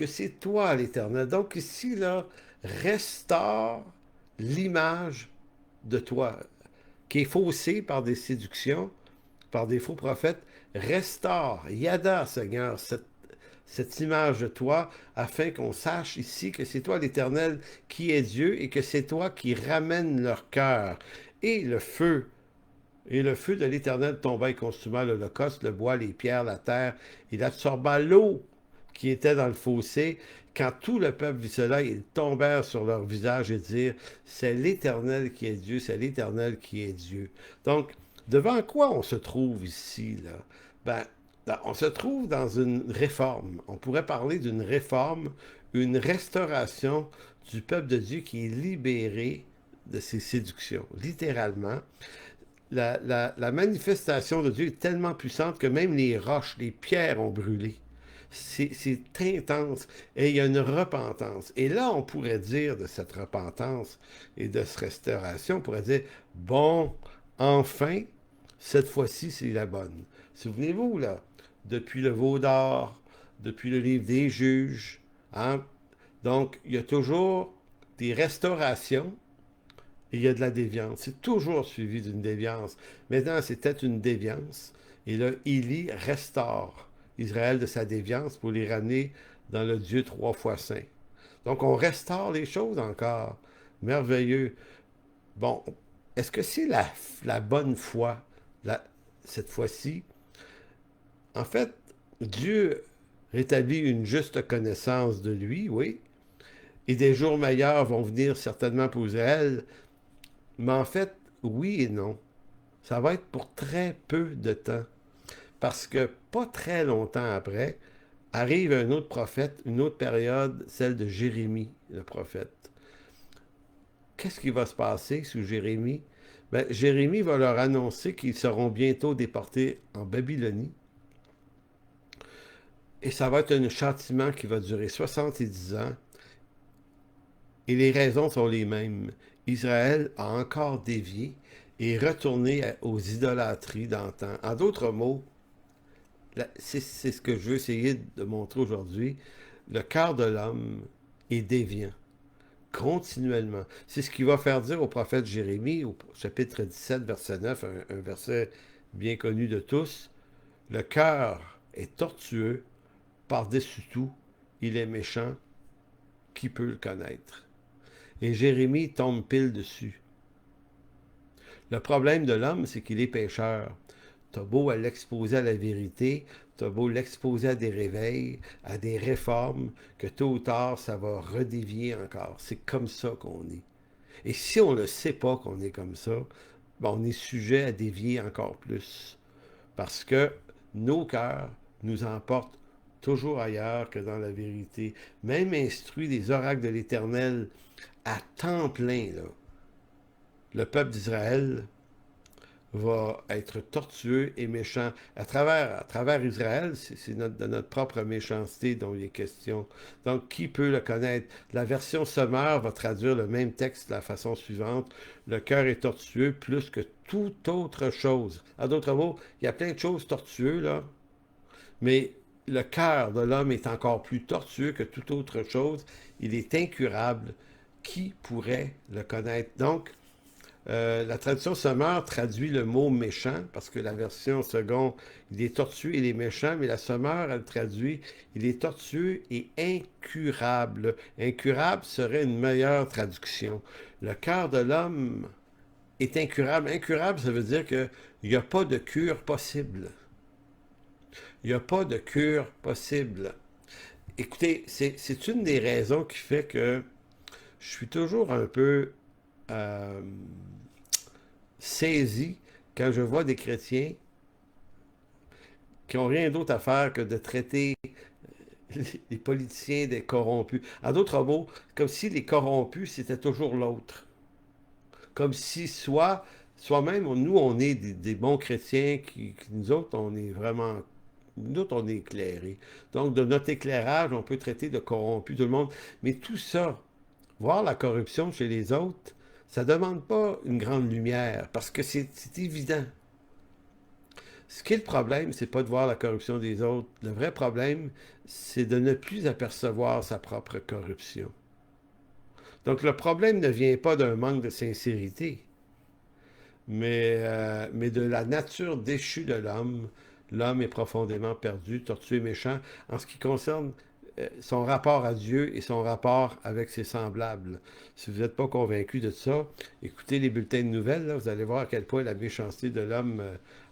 c'est toi, l'Éternel. Donc, ici, là, restaure l'image de toi, qui est faussée par des séductions, par des faux prophètes, restaure, yada, Seigneur, cette image de toi, afin qu'on sache ici que c'est toi l'Éternel qui est Dieu et que c'est toi qui ramène leur cœur. Et le feu, et le feu de l'Éternel tomba et consuma l'holocauste, le bois, les pierres, la terre. Il absorba l'eau qui était dans le fossé. Quand tout le peuple vit cela, ils tombèrent sur leur visage et dirent, c'est l'Éternel qui est Dieu, c'est l'Éternel qui est Dieu. Donc, devant quoi on se trouve ici, là? Ben, on se trouve dans une réforme. On pourrait parler d'une réforme, une restauration du peuple de Dieu qui est libéré de ses séductions, littéralement. La manifestation de Dieu est tellement puissante que même les roches, les pierres ont brûlé. C'est intense et il y a une repentance. Et là, on pourrait dire de cette repentance et de cette restauration, on pourrait dire, bon, enfin, cette fois-ci, c'est la bonne. Souvenez-vous, là, depuis le veau d'or, depuis le livre des juges, hein? Donc, il y a toujours des restaurations et il y a de la déviance. C'est toujours suivi d'une déviance. Maintenant, c'était une déviance. Et là, Élie restaure Israël de sa déviance pour les ramener dans le Dieu trois fois saint. Donc, on restaure les choses encore. Merveilleux. Bon, est-ce que c'est la bonne foi, cette fois-ci? En fait, Dieu rétablit une juste connaissance de lui, oui, et des jours meilleurs vont venir certainement pour Israël, mais en fait, oui et non. Ça va être pour très peu de temps. Parce que pas très longtemps après, arrive un autre prophète, une autre période, celle de Jérémie, le prophète. Qu'est-ce qui va se passer sous Jérémie? Ben, Jérémie va leur annoncer qu'ils seront bientôt déportés en Babylonie. Et ça va être un châtiment qui va durer 70 ans. Et les raisons sont les mêmes. Israël a encore dévié et retourné aux idolâtries d'antan. En d'autres mots, c'est ce que je veux essayer de montrer aujourd'hui. Le cœur de l'homme est déviant continuellement. C'est ce qu'il va faire dire au prophète Jérémie, au chapitre 17, verset 9, un verset bien connu de tous. Le cœur est tortueux, par-dessus tout, il est méchant, qui peut le connaître? Et Jérémie tombe pile dessus. Le problème de l'homme, c'est qu'il est pécheur. T'as beau à l'exposer à la vérité, t'as beau l'exposer à des réveils, à des réformes, que tôt ou tard, ça va redévier encore. C'est comme ça qu'on est. Et si on ne sait pas qu'on est comme ça, ben on est sujet à dévier encore plus. Parce que nos cœurs nous emportent toujours ailleurs que dans la vérité. Même instruit des oracles de l'Éternel à temps plein, là, le peuple d'Israël va être tortueux et méchant. À travers Israël, c'est de notre propre méchanceté dont il est question. Donc, qui peut le connaître? La version sommaire va traduire le même texte de la façon suivante. Le cœur est tortueux plus que toute autre chose. En d'autres mots, il y a plein de choses tortueuses, là, mais le cœur de l'homme est encore plus tortueux que toute autre chose. Il est incurable. Qui pourrait le connaître? Donc, la traduction sommaire traduit le mot méchant, parce que la version seconde, il est tortueux et il est méchant, mais la sommaire, elle traduit, il est tortueux et incurable. Incurable serait une meilleure traduction. Le cœur de l'homme est incurable. Incurable, ça veut dire qu'il n'y a pas de cure possible. Il n'y a pas de cure possible. Écoutez, c'est une des raisons qui fait que je suis toujours un peu euh, saisi quand je vois des chrétiens qui n'ont rien d'autre à faire que de traiter les politiciens des corrompus. En d'autres mots, comme si les corrompus, c'était toujours l'autre. Comme si soi-même, nous, on est des bons chrétiens, nous autres, on est vraiment... Nous autres, on est éclairés. Donc, de notre éclairage, on peut traiter de corrompus tout le monde. Mais tout ça, voir la corruption chez les autres, ça ne demande pas une grande lumière, parce que c'est évident. Ce qui est le problème, c'est pas de voir la corruption des autres. Le vrai problème, c'est de ne plus apercevoir sa propre corruption. Donc le problème ne vient pas d'un manque de sincérité, mais de la nature déchue de l'homme. L'homme est profondément perdu, tortueux et méchant en ce qui concerne son rapport à Dieu et son rapport avec ses semblables. Si vous n'êtes pas convaincu de ça, écoutez les bulletins de nouvelles, là, vous allez voir à quel point la méchanceté de l'homme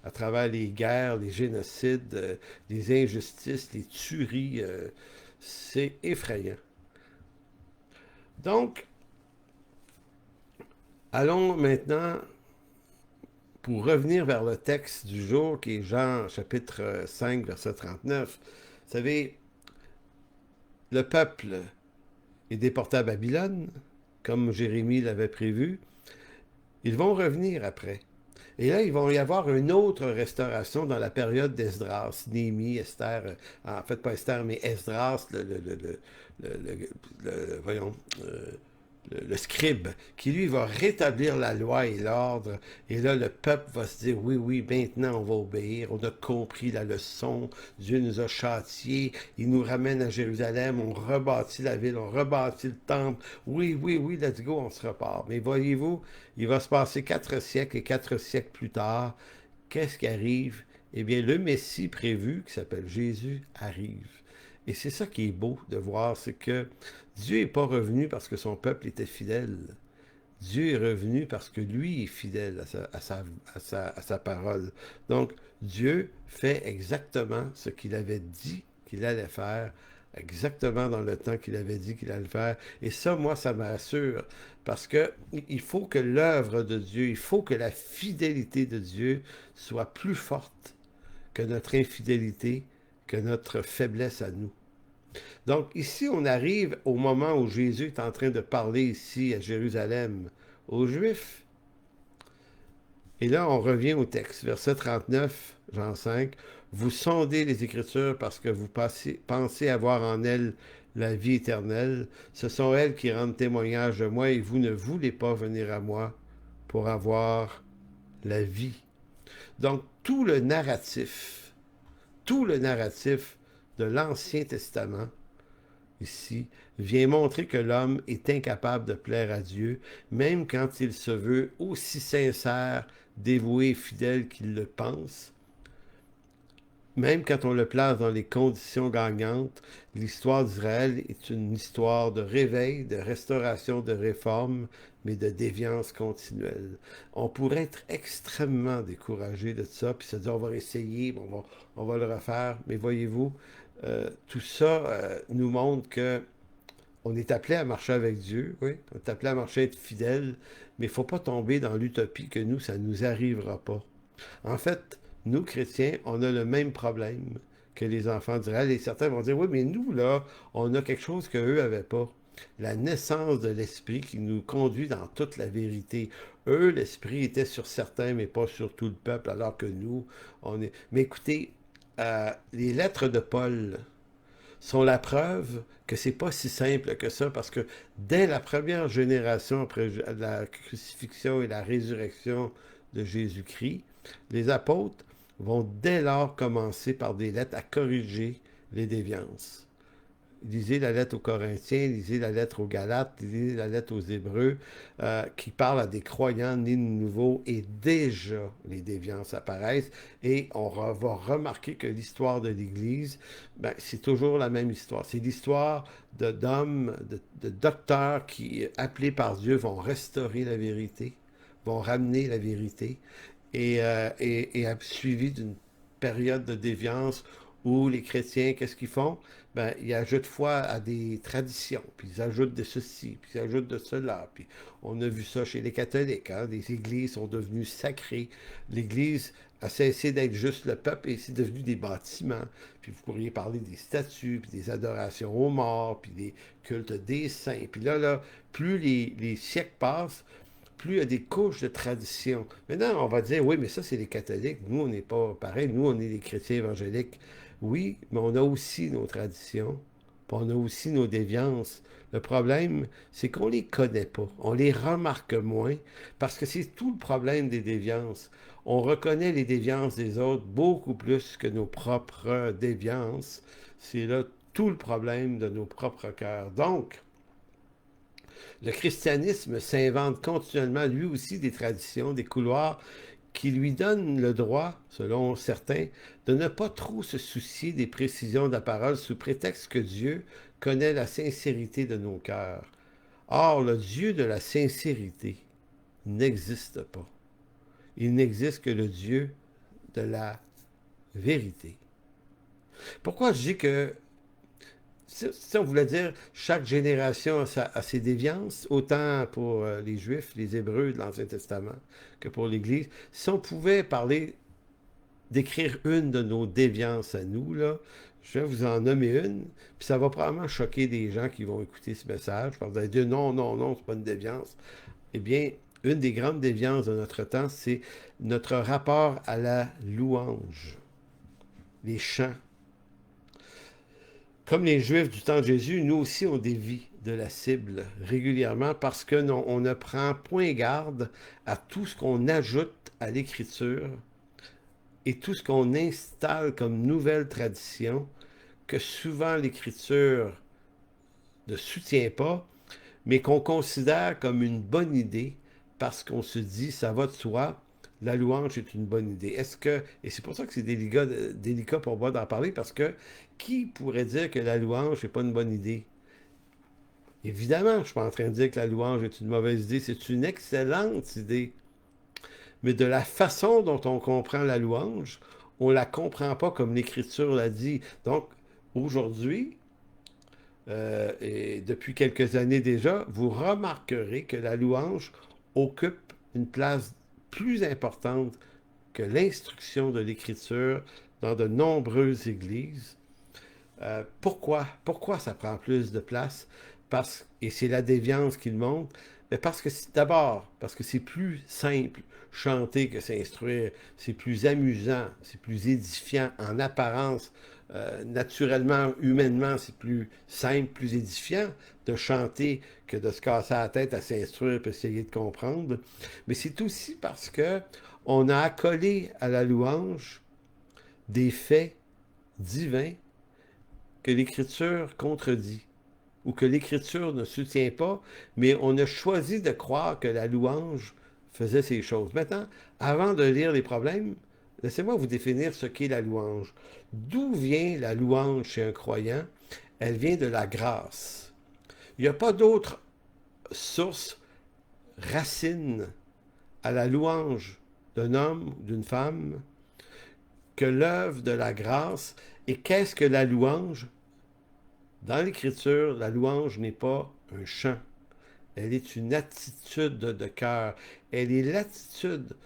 à travers les guerres, les génocides, les injustices, les tueries, c'est effrayant. Donc, allons maintenant pour revenir vers le texte du jour qui est Jean chapitre 5, verset 39. Vous savez, le peuple est déporté à Babylone, comme Jérémie l'avait prévu. Ils vont revenir après. Et là, il va y avoir une autre restauration dans la période d'Esdras, Néhémie, Esther, en fait pas Esther, mais Esdras, voyons, le scribe, qui lui va rétablir la loi et l'ordre. Et là, le peuple va se dire, oui, oui, maintenant on va obéir, on a compris la leçon, Dieu nous a châtiés, il nous ramène à Jérusalem, on rebâtit la ville, on rebâtit le temple, oui, oui, oui, let's go, on se repart. Mais voyez-vous, il va se passer 4 siècles et 4 siècles plus tard, qu'est-ce qui arrive? Eh bien, le Messie prévu, qui s'appelle Jésus, arrive. Et c'est ça qui est beau de voir, c'est que Dieu n'est pas revenu parce que son peuple était fidèle. Dieu est revenu parce que lui est fidèle à sa parole. Donc, Dieu fait exactement ce qu'il avait dit qu'il allait faire, exactement dans le temps qu'il avait dit qu'il allait le faire. Et ça, moi, ça m'assure, parce que il faut que l'œuvre de Dieu, il faut que la fidélité de Dieu soit plus forte que notre infidélité, que notre faiblesse à nous. Donc ici, on arrive au moment où Jésus est en train de parler ici à Jérusalem aux Juifs. Et là, on revient au texte, verset 39, Jean 5. Vous sondez les Écritures parce que vous pensez avoir en elles la vie éternelle. Ce sont elles qui rendent témoignage de moi et vous ne voulez pas venir à moi pour avoir la vie. Donc, tout le narratif de l'Ancien Testament ici, vient montrer que l'homme est incapable de plaire à Dieu, même quand il se veut aussi sincère, dévoué, fidèle qu'il le pense. Même quand on le place dans les conditions gagnantes, l'histoire d'Israël est une histoire de réveil, de restauration, de réforme, mais de déviance continuelle. On pourrait être extrêmement découragé de ça, puis se dire on va essayer, on va le refaire, mais voyez-vous, tout ça nous montre que on est appelé à marcher avec Dieu, oui, on est appelé à marcher à être fidèle, mais il ne faut pas tomber dans l'utopie que nous, ça ne nous arrivera pas. En fait, nous, chrétiens, on a le même problème que les enfants d'Israël, et certains vont dire, oui, mais nous, là, on a quelque chose qu'eux n'avaient pas. La naissance de l'Esprit qui nous conduit dans toute la vérité. Eux, l'Esprit était sur certains, mais pas sur tout le peuple, alors que nous, on est... Mais écoutez, les lettres de Paul sont la preuve que c'est pas si simple que ça, parce que dès la première génération après la crucifixion et la résurrection de Jésus-Christ, les apôtres vont dès lors commencer par des lettres à corriger les déviances. Lisez la lettre aux Corinthiens, lisez la lettre aux Galates, lisez la lettre aux Hébreux, qui parlent à des croyants nés de nouveau, et déjà les déviances apparaissent, et on va remarquer que l'histoire de l'Église, ben, c'est toujours la même histoire. C'est l'histoire d'hommes, de docteurs qui, appelés par Dieu, vont restaurer la vérité, vont ramener la vérité, et suivi d'une période de déviance où les chrétiens, qu'est-ce qu'ils font? Ben, ils ajoutent foi à des traditions, puis ils ajoutent de ceci, puis ils ajoutent de cela. Puis on a vu ça chez les catholiques, hein? Les églises sont devenues sacrées. L'Église a cessé d'être juste le peuple et c'est devenu des bâtiments. Puis vous pourriez parler des statues, puis des adorations aux morts, puis des cultes des saints. Puis là plus les siècles passent, plus il y a des couches de tradition. Maintenant, on va dire, oui, mais ça, c'est les catholiques. Nous, on n'est pas pareil. Nous, on est les chrétiens évangéliques. Oui, mais on a aussi nos traditions, puis on a aussi nos déviances. Le problème, c'est qu'on ne les connaît pas. On les remarque moins, parce que c'est tout le problème des déviances. On reconnaît les déviances des autres beaucoup plus que nos propres déviances. C'est là tout le problème de nos propres cœurs. Donc, Le christianisme s'invente continuellement, lui aussi, des traditions, des couloirs qui lui donnent le droit, selon certains, de ne pas trop se soucier des précisions de la parole sous prétexte que Dieu connaît la sincérité de nos cœurs. Or, le Dieu de la sincérité n'existe pas. Il n'existe que le Dieu de la vérité. Pourquoi je dis que, si on voulait dire, chaque génération a ses déviances, autant pour les Juifs, les Hébreux de l'Ancien Testament, que pour l'Église, si on pouvait parler, d'écrire une de nos déviances à nous, là, je vais vous en nommer une, puis ça va probablement choquer des gens qui vont écouter ce message, parce que vous allez dire non, non, non, c'est pas une déviance. Eh bien, une des grandes déviances de notre temps, c'est notre rapport à la louange, les chants. Comme les Juifs du temps de Jésus, nous aussi on dévie de la cible régulièrement parce qu'on ne prend point garde à tout ce qu'on ajoute à l'Écriture et tout ce qu'on installe comme nouvelle tradition que souvent l'Écriture ne soutient pas, mais qu'on considère comme une bonne idée parce qu'on se dit, ça va de soi, la louange est une bonne idée. Est-ce que, et c'est pour ça que c'est délicat pour moi d'en parler, parce que qui pourrait dire que la louange n'est pas une bonne idée? Évidemment, je ne suis pas en train de dire que la louange est une mauvaise idée, c'est une excellente idée. Mais de la façon dont on comprend la louange, on ne la comprend pas comme l'Écriture l'a dit. Donc, aujourd'hui, et depuis quelques années déjà, vous remarquerez que la louange occupe une place plus importante que l'instruction de l'Écriture dans de nombreuses églises. Pourquoi ça prend plus de place? Et c'est la déviance qui le montre, mais d'abord, parce que c'est plus simple chanter que s'instruire, c'est plus amusant, c'est plus édifiant en apparence, naturellement, humainement, c'est plus simple, plus édifiant de chanter que de se casser la tête à s'instruire et essayer de comprendre. Mais c'est aussi parce que on a accolé à la louange des faits divins que l'Écriture contredit ou que l'Écriture ne soutient pas, mais on a choisi de croire que la louange faisait ces choses. Maintenant, avant de lire les problèmes, laissez-moi vous définir ce qu'est la louange. D'où vient la louange chez un croyant? Elle vient de la grâce. Il n'y a pas d'autre source, racine à la louange d'un homme ou d'une femme que l'œuvre de la grâce. Et qu'est-ce que la louange? Dans l'Écriture, la louange n'est pas un chant. Elle est une attitude de cœur. Elle est l'attitude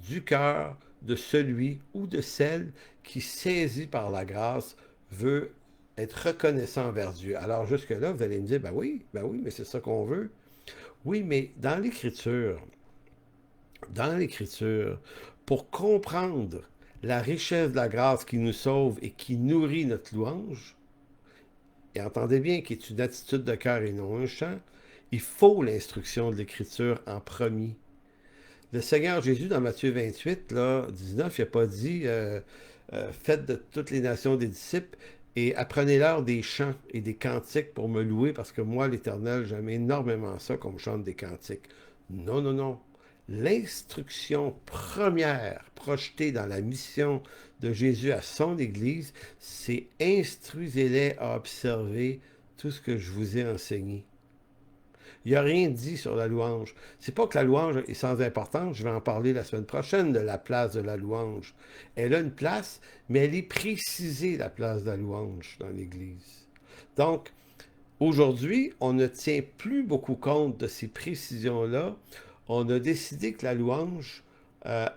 du cœur de celui ou de celle qui, saisi par la grâce, veut être reconnaissant envers Dieu. Alors jusque-là, vous allez me dire, ben oui, mais c'est ça qu'on veut. Oui, mais dans l'Écriture, pour comprendre la richesse de la grâce qui nous sauve et qui nourrit notre louange, et entendez bien qu'il est une attitude de cœur et non un chant, il faut l'instruction de l'Écriture en premier. Le Seigneur Jésus, dans Matthieu 28, là, 19, il n'a pas dit faites de toutes les nations des disciples et apprenez-leur des chants et des cantiques pour me louer, parce que moi, l'Éternel, j'aime énormément ça qu'on me chante des cantiques. Non, non, non. L'instruction première projetée dans la mission de Jésus à son Église, c'est instruisez-les à observer tout ce que je vous ai enseigné. Il n'y a rien dit sur la louange. C'est pas que la louange est sans importance, je vais en parler la semaine prochaine de la place de la louange. Elle a une place, mais elle est précisée, la place de la louange dans l'Église. Donc, aujourd'hui, on ne tient plus beaucoup compte de ces précisions-là. On a décidé que la louange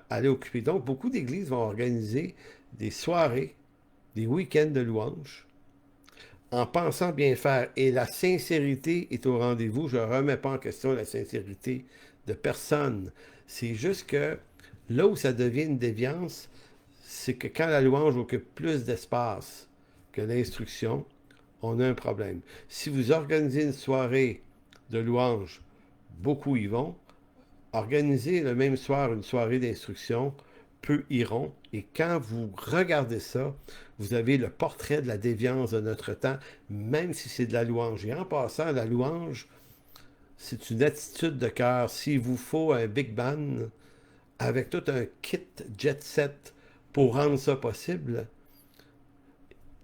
allait occuper. Donc, beaucoup d'églises vont organiser des soirées, des week-ends de louange, en pensant bien faire. Et la sincérité est au rendez-vous. Je ne remets pas en question la sincérité de personne. C'est juste que là où ça devient une déviance, c'est que quand la louange occupe plus d'espace que l'instruction, on a un problème. Si vous organisez une soirée de louange, beaucoup y vont. Organisez le même soir une soirée d'instruction, peu iront. Et quand vous regardez ça, vous avez le portrait de la déviance de notre temps, même si c'est de la louange. Et en passant, la louange, c'est une attitude de cœur. S'il vous faut un big band avec tout un kit jet set pour rendre ça possible,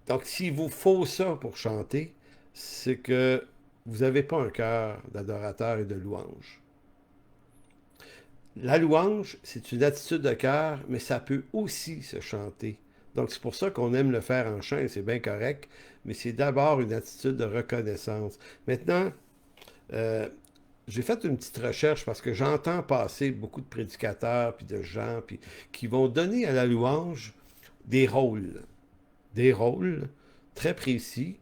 donc s'il vous faut ça pour chanter, c'est que vous n'avez pas un cœur d'adorateur et de louange. La louange, c'est une attitude de cœur, mais ça peut aussi se chanter. Donc c'est pour ça qu'on aime le faire en chant, et c'est bien correct, mais c'est d'abord une attitude de reconnaissance. Maintenant, euh, j'ai fait une petite recherche parce que j'entends passer beaucoup de prédicateurs puis de gens puis, qui vont donner à la louange des rôles très précis.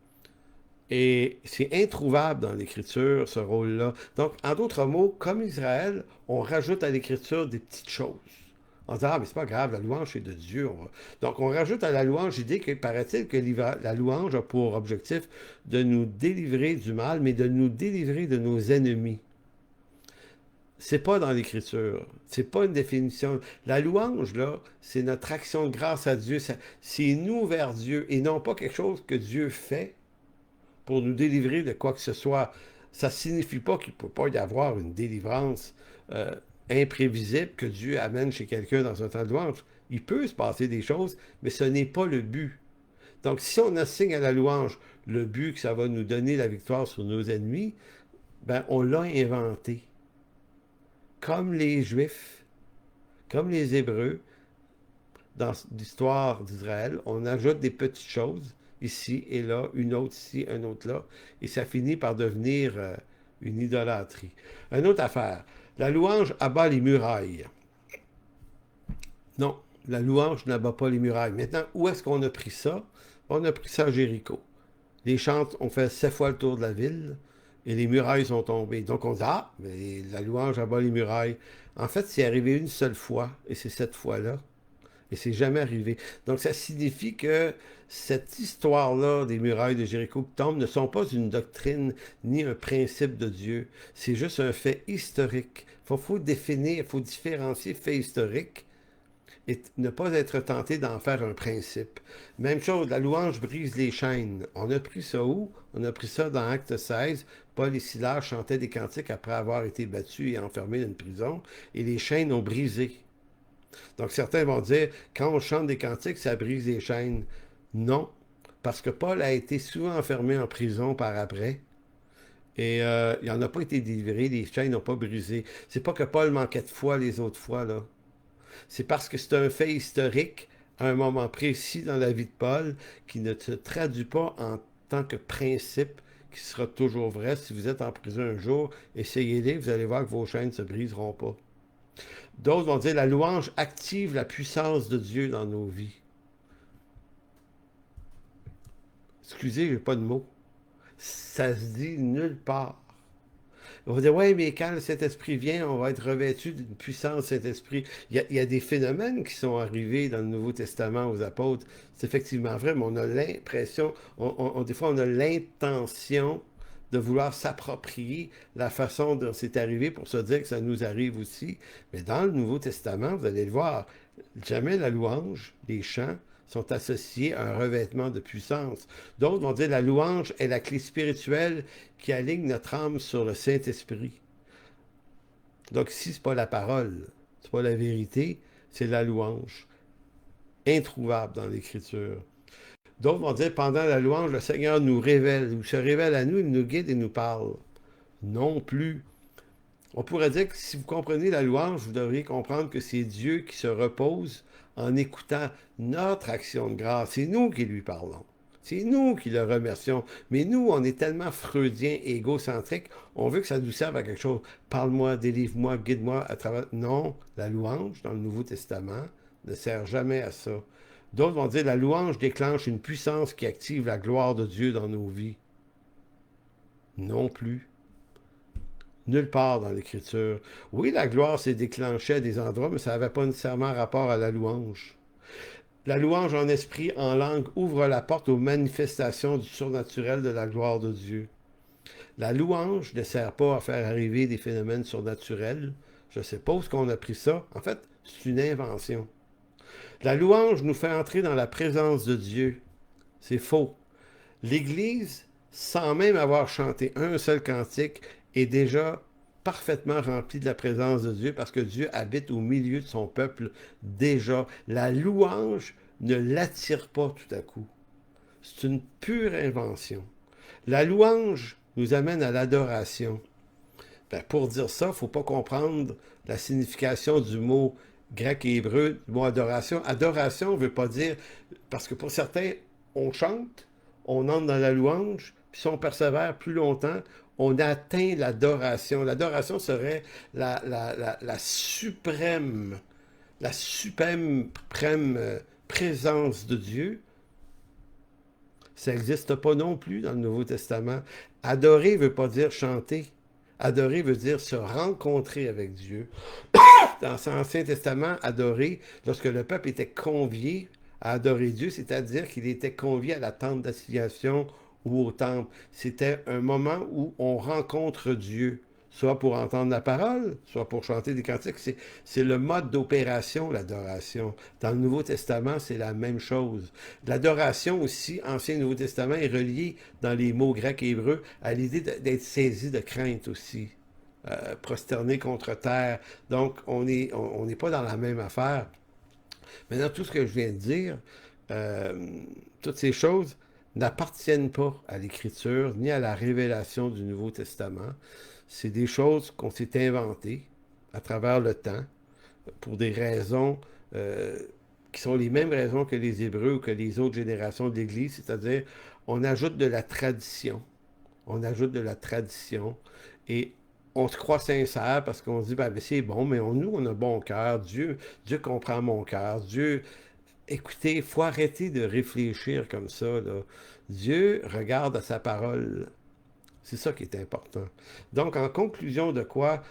Et c'est introuvable dans l'Écriture, ce rôle-là. Donc, en d'autres mots, comme Israël, on rajoute à l'Écriture des petites choses. On dit, ah, mais c'est pas grave, la louange, c'est de Dieu. Donc, on rajoute à la louange l'idée que, paraît-il, que la louange a pour objectif de nous délivrer du mal, mais de nous délivrer de nos ennemis. C'est pas dans l'Écriture. C'est pas une définition. La louange, là, c'est notre action de grâce à Dieu. C'est nous vers Dieu et non pas quelque chose que Dieu fait pour nous délivrer de quoi que ce soit. Ça ne signifie pas qu'il ne peut pas y avoir une délivrance imprévisible que Dieu amène chez quelqu'un dans un temps de louange. Il peut se passer des choses, mais ce n'est pas le but. Donc, si on assigne à la louange le but que ça va nous donner la victoire sur nos ennemis, ben, on l'a inventé. Comme les Juifs, comme les Hébreux, dans l'histoire d'Israël, on ajoute des petites choses ici et là, une autre ici, un autre là, et ça finit par devenir une idolâtrie. Une autre affaire, la louange abat les murailles. Non, la louange n'abat pas les murailles. Maintenant, où est-ce qu'on a pris ça? On a pris ça à Jéricho. Les chantres ont fait 7 fois le tour de la ville et les murailles sont tombées. Donc on dit, ah, mais la louange abat les murailles. En fait, c'est arrivé une seule fois, et c'est cette fois-là. Et c'est jamais arrivé. Donc ça signifie que cette histoire-là des murailles de Jéricho qui tombent ne sont pas une doctrine ni un principe de Dieu. C'est juste un fait historique. Il faut définir, il faut différencier fait historique et ne pas être tenté d'en faire un principe. Même chose, la louange brise les chaînes. On a pris ça où? On a pris ça dans Acte 16. Paul et Silas chantaient des cantiques après avoir été battus et enfermés dans une prison, et les chaînes ont brisé. Donc certains vont dire, quand on chante des cantiques, ça brise les chaînes. Non, parce que Paul a été souvent enfermé en prison par après. Et il n'en a pas été délivré, les chaînes n'ont pas brisé. C'est pas que Paul manquait de foi les autres fois, là. C'est parce que c'est un fait historique, à un moment précis dans la vie de Paul, qui ne se traduit pas en tant que principe, qui sera toujours vrai. Si vous êtes en prison un jour, essayez-les, vous allez voir que vos chaînes ne se briseront pas. D'autres vont dire la louange active la puissance de Dieu dans nos vies. Excusez, j'ai pas de mots. Ça se dit nulle part. On va dire, ouais, mais quand le Saint-Esprit vient, on va être revêtu d'une puissance du Saint-Esprit. Il y a des phénomènes qui sont arrivés dans le Nouveau Testament aux apôtres. C'est effectivement vrai, mais on a l'impression, des fois, on a l'intention de vouloir s'approprier la façon dont c'est arrivé pour se dire que ça nous arrive aussi. Mais dans le Nouveau Testament, vous allez le voir, jamais la louange, les chants, sont associés à un revêtement de puissance. D'autres vont dire la louange est la clé spirituelle qui aligne notre âme sur le Saint-Esprit. Donc ici, ce n'est pas la parole, ce n'est pas la vérité, c'est la louange. Introuvable dans l'Écriture. D'autres vont dire, pendant la louange, le Seigneur nous révèle, ou se révèle à nous, il nous guide et nous parle. Non plus. On pourrait dire que si vous comprenez la louange, vous devriez comprendre que c'est Dieu qui se repose en écoutant notre action de grâce. C'est nous qui lui parlons. C'est nous qui le remercions. Mais nous, on est tellement freudiens, égocentriques, on veut que ça nous serve à quelque chose. Parle-moi, délivre-moi, guide-moi à travers... Non, la louange, dans le Nouveau Testament, ne sert jamais à ça. D'autres vont dire la louange déclenche une puissance qui active la gloire de Dieu dans nos vies. Non plus. Nulle part dans l'Écriture. Oui, la gloire s'est déclenchée à des endroits, mais ça n'avait pas nécessairement rapport à la louange. La louange en esprit, en langue, ouvre la porte aux manifestations du surnaturel de la gloire de Dieu. La louange ne sert pas à faire arriver des phénomènes surnaturels. Je ne sais pas où est-ce qu'on a pris ça. En fait, c'est une invention. La louange nous fait entrer dans la présence de Dieu. C'est faux. L'Église, sans même avoir chanté un seul cantique, est déjà parfaitement rempli de la présence de Dieu parce que Dieu habite au milieu de son peuple déjà. La louange ne l'attire pas tout à coup. C'est une pure invention. La louange nous amène à l'adoration. Ben, pour dire ça, il ne faut pas comprendre la signification du mot grec et hébreu, du mot adoration. Adoration ne veut pas dire, parce que pour certains, on chante, on entre dans la louange, puis si on persévère plus longtemps, on atteint l'adoration. L'adoration serait la suprême, la suprême présence de Dieu. Ça n'existe pas non plus dans le Nouveau Testament. Adorer ne veut pas dire chanter. Adorer veut dire se rencontrer avec Dieu. Dans l'Ancien Testament, adorer, lorsque le peuple était convié à adorer Dieu, c'est-à-dire qu'il était convié à la tente d'assignation ou au temple. C'était un moment où on rencontre Dieu, soit pour entendre la parole, soit pour chanter des cantiques. C'est le mode d'opération, l'adoration. Dans le Nouveau Testament, c'est la même chose. L'adoration aussi, Ancien et Nouveau Testament, est relié dans les mots grecs et hébreux à l'idée d'être saisi de crainte aussi. Prosterné contre terre. Donc, on n'est pas dans la même affaire. Maintenant, tout ce que je viens de dire, toutes ces choses n'appartiennent pas à l'Écriture ni à la révélation du Nouveau Testament. C'est des choses qu'on s'est inventées à travers le temps pour des raisons qui sont les mêmes raisons que les Hébreux ou que les autres générations de l'Église, c'est-à-dire on ajoute de la tradition. On ajoute de la tradition et on se croit sincère parce qu'on se dit, ben, c'est bon, mais nous, on a bon cœur. Dieu comprend mon cœur. Dieu, écoutez, il faut arrêter de réfléchir comme ça, là. Dieu regarde à sa parole. C'est ça qui est important. Donc, en conclusion de quoi,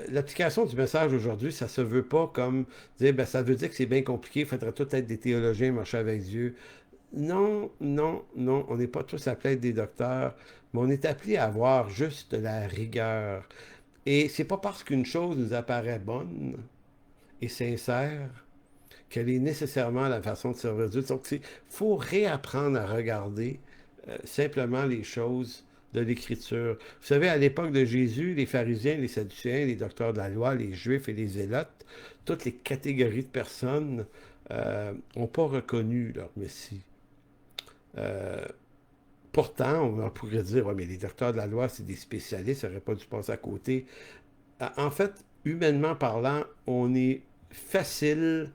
l'application du message aujourd'hui, ça se veut pas comme dire, ben, ça veut dire que c'est bien compliqué, il faudrait tout être des théologiens, marcher avec Dieu. Non, non, non, on n'est pas tous appelés à être des docteurs, mais on est appelés à avoir juste de la rigueur. Et c'est pas parce qu'une chose nous apparaît bonne et sincère qu'elle est nécessairement la façon de servir Dieu. Donc, il faut réapprendre à regarder simplement les choses de l'Écriture. Vous savez, à l'époque de Jésus, les pharisiens, les sadducéens, les docteurs de la loi, les juifs et les zélotes, toutes les catégories de personnes n'ont pas reconnu leur Messie. Pourtant, on pourrait dire, ouais, mais les docteurs de la loi, c'est des spécialistes, ça n'aurait pas dû passer à côté. En fait, humainement parlant, on est facile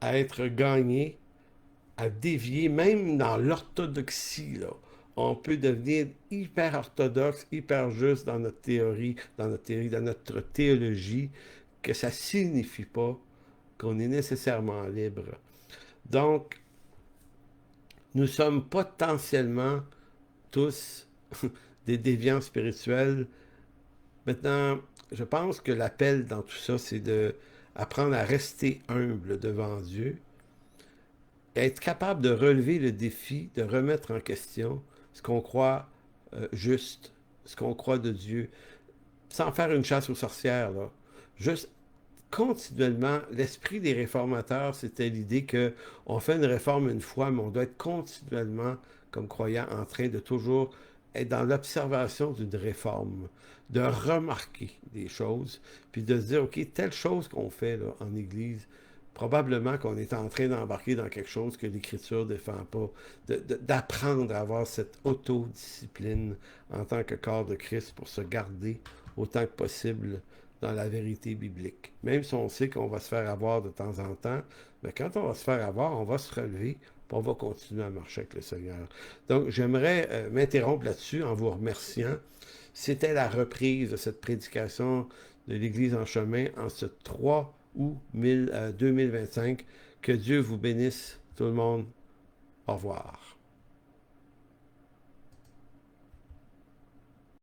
à être gagné, à dévier, même dans l'orthodoxie, là. On peut devenir hyper orthodoxe, hyper juste dans notre théorie, dans notre théologie, que ça ne signifie pas qu'on est nécessairement libre. Donc, nous sommes potentiellement tous des déviants spirituels. Maintenant, je pense que l'appel dans tout ça, c'est d'apprendre à rester humble devant Dieu, et être capable de relever le défi, de remettre en question ce qu'on croit juste, ce qu'on croit de Dieu, sans faire une chasse aux sorcières, là. Juste continuellement, l'esprit des réformateurs, c'était l'idée qu'on fait une réforme une fois, mais on doit être continuellement, comme croyant, en train de toujours être dans l'observation d'une réforme, de remarquer des choses, puis de se dire, OK, telle chose qu'on fait là, en Église, probablement qu'on est en train d'embarquer dans quelque chose que l'Écriture ne défend pas, d'apprendre à avoir cette autodiscipline en tant que corps de Christ pour se garder autant que possible dans la vérité biblique. Même si on sait qu'on va se faire avoir de temps en temps, mais quand on va se faire avoir, on va se relever, puis on va continuer à marcher avec le Seigneur. Donc, j'aimerais m'interrompre là-dessus en vous remerciant. C'était la reprise de cette prédication de l'Église en chemin en ce 3 août 2025. Que Dieu vous bénisse, tout le monde. Au revoir.